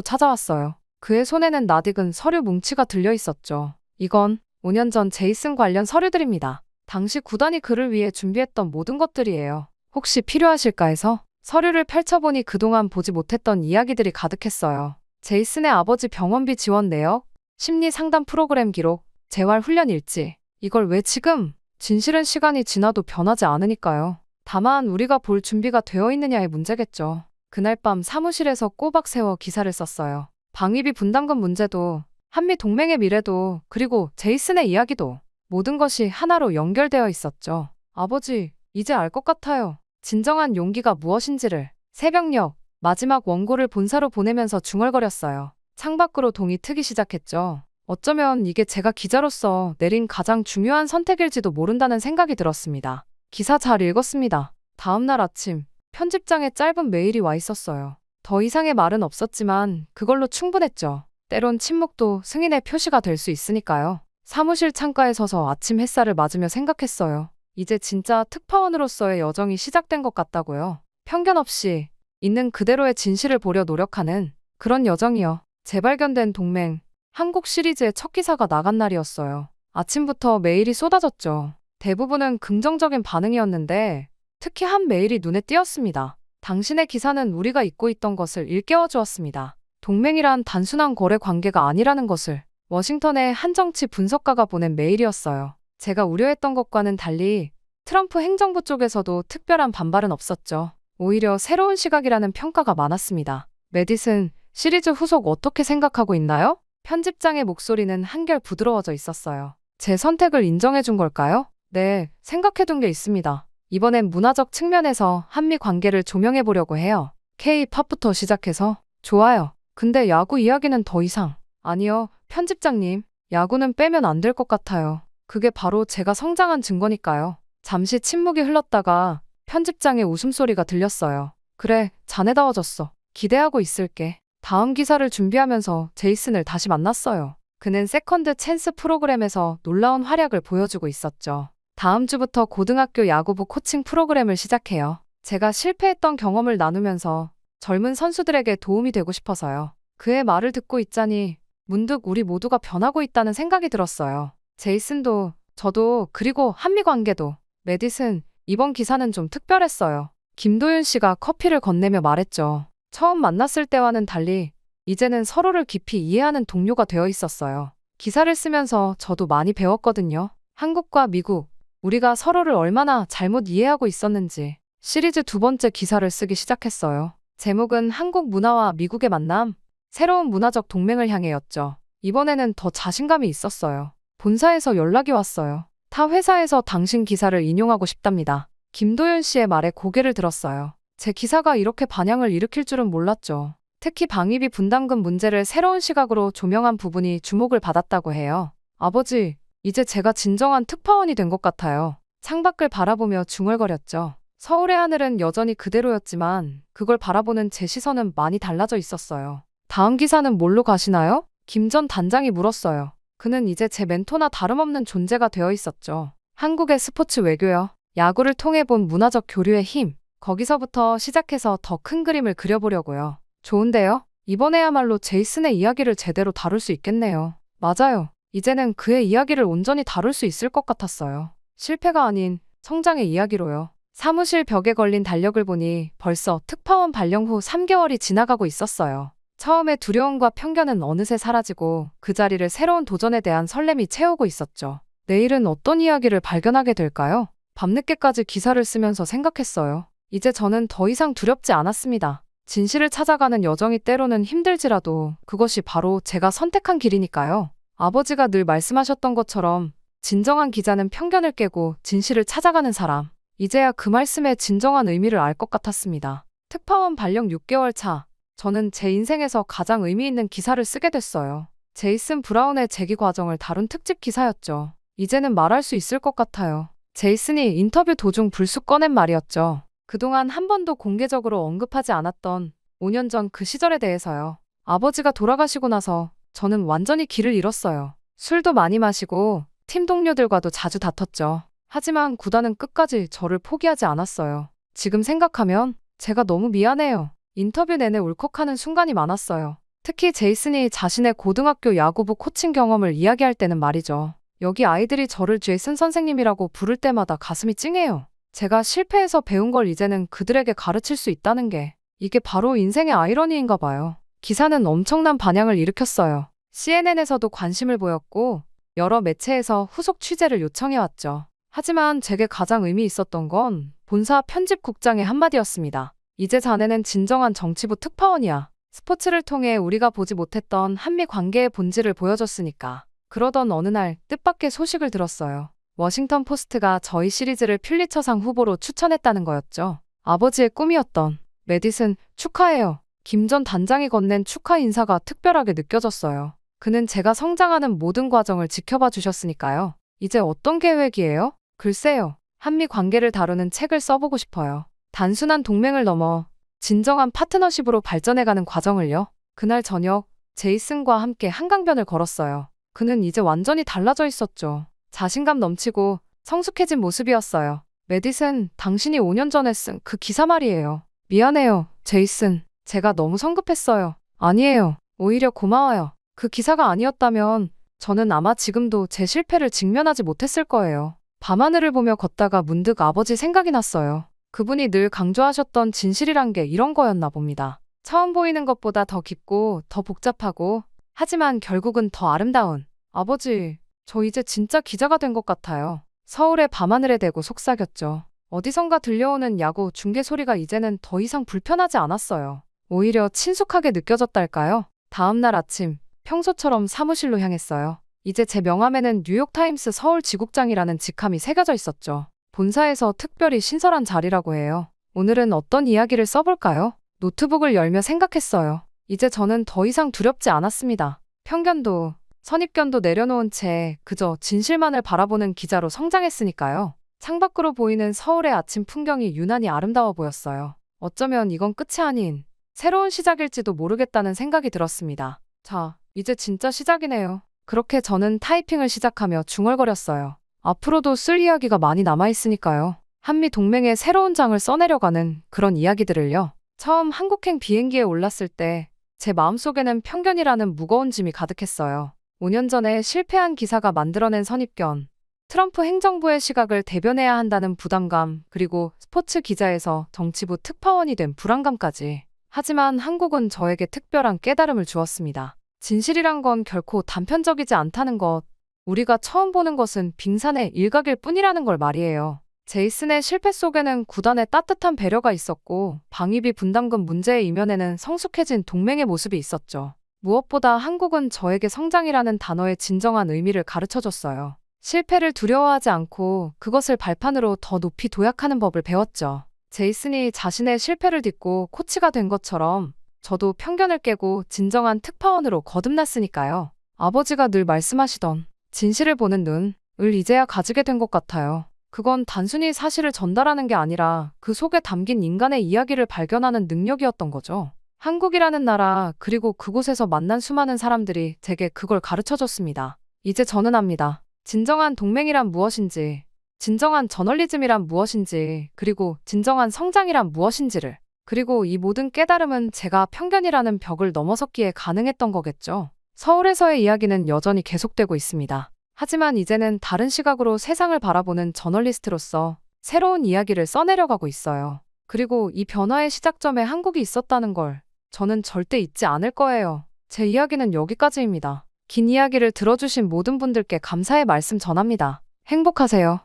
찾아왔어요. 그의 손에는 낯익은 서류 뭉치가 들려 있었죠. 이건 5년 전 제이슨 관련 서류들입니다. 당시 구단이 그를 위해 준비했던 모든 것들이에요. 혹시 필요하실까 해서 서류를 펼쳐보니 그동안 보지 못했던 이야기들이 가득했어요. 제이슨의 아버지 병원비 지원 내역, 심리 상담 프로그램 기록, 재활 훈련 일지. 이걸 왜 지금? 진실은 시간이 지나도 변하지 않으니까요. 다만 우리가 볼 준비가 되어 있느냐의 문제겠죠. 그날 밤 사무실에서 꼬박 세워 기사를 썼어요. 방위비 분담금 문제도, 한미 동맹의 미래도, 그리고 제이슨의 이야기도 모든 것이 하나로 연결되어 있었죠. 아버지, 이제 알 것 같아요. 진정한 용기가 무엇인지를. 새벽녘, 마지막 원고를 본사로 보내면서 중얼거렸어요. 창밖으로 동이 트기 시작했죠. 어쩌면 이게 제가 기자로서 내린 가장 중요한 선택일지도 모른다는 생각이 들었습니다. 기사 잘 읽었습니다. 다음 날 아침, 편집장에 짧은 메일이 와 있었어요. 더 이상의 말은 없었지만 그걸로 충분했죠. 때론 침묵도 승인의 표시가 될 수 있으니까요. 사무실 창가에 서서 아침 햇살을 맞으며 생각했어요. 이제 진짜 특파원으로서의 여정이 시작된 것 같다고요. 편견 없이 있는 그대로의 진실을 보려 노력하는 그런 여정이요. 재발견된 동맹, 한국 시리즈의 첫 기사가 나간 날이었어요. 아침부터 메일이 쏟아졌죠. 대부분은 긍정적인 반응이었는데 특히 한 메일이 눈에 띄었습니다. 당신의 기사는 우리가 잊고 있던 것을 일깨워 주었습니다. 동맹이란 단순한 거래 관계가 아니라는 것을. 워싱턴의 한 정치 분석가가 보낸 메일이었어요. 제가 우려했던 것과는 달리 트럼프 행정부 쪽에서도 특별한 반발은 없었죠. 오히려 새로운 시각이라는 평가가 많았습니다. 메디슨, 시리즈 후속 어떻게 생각하고 있나요? 편집장의 목소리는 한결 부드러워져 있었어요. 제 선택을 인정해 준 걸까요? 네, 생각해둔 게 있습니다. 이번엔 문화적 측면에서 한미 관계를 조명해 보려고 해요. K-팝부터 시작해서. 좋아요. 근데 야구 이야기는 더 이상. 아니요, 편집장님. 야구는 빼면 안 될 것 같아요. 그게 바로 제가 성장한 증거니까요. 잠시 침묵이 흘렀다가 편집장의 웃음소리가 들렸어요. 그래, 자네다워졌어. 기대하고 있을게. 다음 기사를 준비하면서 제이슨을 다시 만났어요. 그는 세컨드 찬스 프로그램에서 놀라운 활약을 보여주고 있었죠. 다음 주부터 고등학교 야구부 코칭 프로그램을 시작해요. 제가 실패했던 경험을 나누면서 젊은 선수들에게 도움이 되고 싶어서요. 그의 말을 듣고 있자니 문득 우리 모두가 변하고 있다는 생각이 들었어요. 제이슨도, 저도, 그리고 한미 관계도. 메디슨, 이번 기사는 좀 특별했어요. 김도윤 씨가 커피를 건네며 말했죠. 처음 만났을 때와는 달리 이제는 서로를 깊이 이해하는 동료가 되어 있었어요. 기사를 쓰면서 저도 많이 배웠거든요. 한국과 미국, 우리가 서로를 얼마나 잘못 이해하고 있었는지. 시리즈 2번째 기사를 쓰기 시작했어요. 제목은 한국 문화와 미국의 만남, 새로운 문화적 동맹을 향해였죠. 이번에는 더 자신감이 있었어요. 본사에서 연락이 왔어요. 타 회사에서 당신 기사를 인용하고 싶답니다. 김도윤 씨의 말에 고개를 들었어요. 제 기사가 이렇게 반향을 일으킬 줄은 몰랐죠. 특히 방위비 분담금 문제를 새로운 시각으로 조명한 부분이 주목을 받았다고 해요. 아버지, 이제 제가 진정한 특파원이 된 것 같아요. 창밖을 바라보며 중얼거렸죠. 서울의 하늘은 여전히 그대로였지만 그걸 바라보는 제 시선은 많이 달라져 있었어요. 다음 기사는 뭘로 가시나요? 김 전 단장이 물었어요. 그는 이제 제 멘토나 다름없는 존재가 되어 있었죠. 한국의 스포츠 외교요. 야구를 통해 본 문화적 교류의 힘. 거기서부터 시작해서 더 큰 그림을 그려보려고요. 좋은데요? 이번에야말로 제이슨의 이야기를 제대로 다룰 수 있겠네요. 맞아요. 이제는 그의 이야기를 온전히 다룰 수 있을 것 같았어요. 실패가 아닌 성장의 이야기로요. 사무실 벽에 걸린 달력을 보니 벌써 특파원 발령 후 3개월이 지나가고 있었어요. 처음에 두려움과 편견은 어느새 사라지고 그 자리를 새로운 도전에 대한 설렘이 채우고 있었죠. 내일은 어떤 이야기를 발견하게 될까요? 밤늦게까지 기사를 쓰면서 생각했어요. 이제 저는 더 이상 두렵지 않았습니다. 진실을 찾아가는 여정이 때로는 힘들지라도 그것이 바로 제가 선택한 길이니까요. 아버지가 늘 말씀하셨던 것처럼 진정한 기자는 편견을 깨고 진실을 찾아가는 사람. 이제야 그 말씀의 진정한 의미를 알 것 같았습니다. 특파원 발령 6개월 차. 저는 제 인생에서 가장 의미 있는 기사를 쓰게 됐어요. 제이슨 브라운의 재기 과정을 다룬 특집 기사였죠. 이제는 말할 수 있을 것 같아요. 제이슨이 인터뷰 도중 불쑥 꺼낸 말이었죠. 그동안 한 번도 공개적으로 언급하지 않았던 5년 전 그 시절에 대해서요. 아버지가 돌아가시고 나서 저는 완전히 길을 잃었어요. 술도 많이 마시고 팀 동료들과도 자주 다퉜죠. 하지만 구단은 끝까지 저를 포기하지 않았어요. 지금 생각하면 제가 너무 미안해요. 인터뷰 내내 울컥하는 순간이 많았어요. 특히 제이슨이 자신의 고등학교 야구부 코칭 경험을 이야기할 때는 말이죠. 여기 아이들이 저를 제이슨 선생님이라고 부를 때마다 가슴이 찡해요. 제가 실패해서 배운 걸 이제는 그들에게 가르칠 수 있다는 게 이게 바로 인생의 아이러니인가 봐요. 기사는 엄청난 반향을 일으켰어요. CNN에서도 관심을 보였고 여러 매체에서 후속 취재를 요청해왔죠. 하지만 제게 가장 의미 있었던 건 본사 편집국장의 한마디였습니다. 이제 자네는 진정한 정치부 특파원이야. 스포츠를 통해 우리가 보지 못했던 한미 관계의 본질을 보여줬으니까. 그러던 어느 날 뜻밖의 소식을 들었어요. 워싱턴 포스트가 저희 시리즈를 퓰리처상 후보로 추천했다는 거였죠. 아버지의 꿈이었던 메디슨 축하해요. 김 전 단장이 건넨 축하 인사가 특별하게 느껴졌어요. 그는 제가 성장하는 모든 과정을 지켜봐 주셨으니까요. 이제 어떤 계획이에요? 글쎄요. 한미 관계를 다루는 책을 써보고 싶어요. 단순한 동맹을 넘어 진정한 파트너십으로 발전해가는 과정을요. 그날 저녁 제이슨과 함께 한강변을 걸었어요. 그는 이제 완전히 달라져 있었죠. 자신감 넘치고 성숙해진 모습이었어요. 메디슨, 당신이 5년 전에 쓴 그 기사 말이에요. 미안해요, 제이슨. 제가 너무 성급했어요. 아니에요. 오히려 고마워요. 그 기사가 아니었다면 저는 아마 지금도 제 실패를 직면하지 못했을 거예요. 밤하늘을 보며 걷다가 문득 아버지 생각이 났어요. 그분이 늘 강조하셨던 진실이란 게 이런 거였나 봅니다. 처음 보이는 것보다 더 깊고 더 복잡하고 하지만 결국은 더 아름다운. 아버지, 저 이제 진짜 기자가 된 것 같아요. 서울의 밤하늘에 대고 속삭였죠. 어디선가 들려오는 야구 중계 소리가 이제는 더 이상 불편하지 않았어요. 오히려 친숙하게 느껴졌달까요? 다음 날 아침, 평소처럼 사무실로 향했어요. 이제 제 명함에는 뉴욕타임스 서울 지국장이라는 직함이 새겨져 있었죠. 본사에서 특별히 신설한 자리라고 해요. 오늘은 어떤 이야기를 써볼까요? 노트북을 열며 생각했어요. 이제 저는 더 이상 두렵지 않았습니다. 편견도, 선입견도 내려놓은 채 그저 진실만을 바라보는 기자로 성장했으니까요. 창밖으로 보이는 서울의 아침 풍경이 유난히 아름다워 보였어요. 어쩌면 이건 끝이 아닌 새로운 시작일지도 모르겠다는 생각이 들었습니다. 자, 이제 진짜 시작이네요. 그렇게 저는 타이핑을 시작하며 중얼거렸어요. 앞으로도 쓸 이야기가 많이 남아있으니까요. 한미 동맹의 새로운 장을 써내려가는 그런 이야기들을요. 처음 한국행 비행기에 올랐을 때 제 마음속에는 편견이라는 무거운 짐이 가득했어요. 5년 전에 실패한 기사가 만들어낸 선입견, 트럼프 행정부의 시각을 대변해야 한다는 부담감, 그리고 스포츠 기자에서 정치부 특파원이 된 불안감까지. 하지만 한국은 저에게 특별한 깨달음을 주었습니다. 진실이란 건 결코 단편적이지 않다는 것, 우리가 처음 보는 것은 빙산의 일각일 뿐이라는 걸 말이에요. 제이슨의 실패 속에는 구단의 따뜻한 배려가 있었고 방위비 분담금 문제의 이면에는 성숙해진 동맹의 모습이 있었죠. 무엇보다 한국은 저에게 성장이라는 단어의 진정한 의미를 가르쳐줬어요. 실패를 두려워하지 않고 그것을 발판으로 더 높이 도약하는 법을 배웠죠. 제이슨이 자신의 실패를 딛고 코치가 된 것처럼 저도 편견을 깨고 진정한 특파원으로 거듭났으니까요. 아버지가 늘 말씀하시던 진실을 보는 눈을 이제야 가지게 된 것 같아요. 그건 단순히 사실을 전달하는 게 아니라 그 속에 담긴 인간의 이야기를 발견하는 능력이었던 거죠. 한국이라는 나라, 그리고 그곳에서 만난 수많은 사람들이 제게 그걸 가르쳐줬습니다. 이제 저는 압니다. 진정한 동맹이란 무엇인지, 진정한 저널리즘이란 무엇인지, 그리고 진정한 성장이란 무엇인지를. 그리고 이 모든 깨달음은 제가 편견이라는 벽을 넘어섰기에 가능했던 거겠죠. 서울에서의 이야기는 여전히 계속되고 있습니다. 하지만 이제는 다른 시각으로 세상을 바라보는 저널리스트로서 새로운 이야기를 써내려가고 있어요. 그리고 이 변화의 시작점에 한국이 있었다는 걸 저는 절대 잊지 않을 거예요. 제 이야기는 여기까지입니다. 긴 이야기를 들어주신 모든 분들께 감사의 말씀 전합니다. 행복하세요.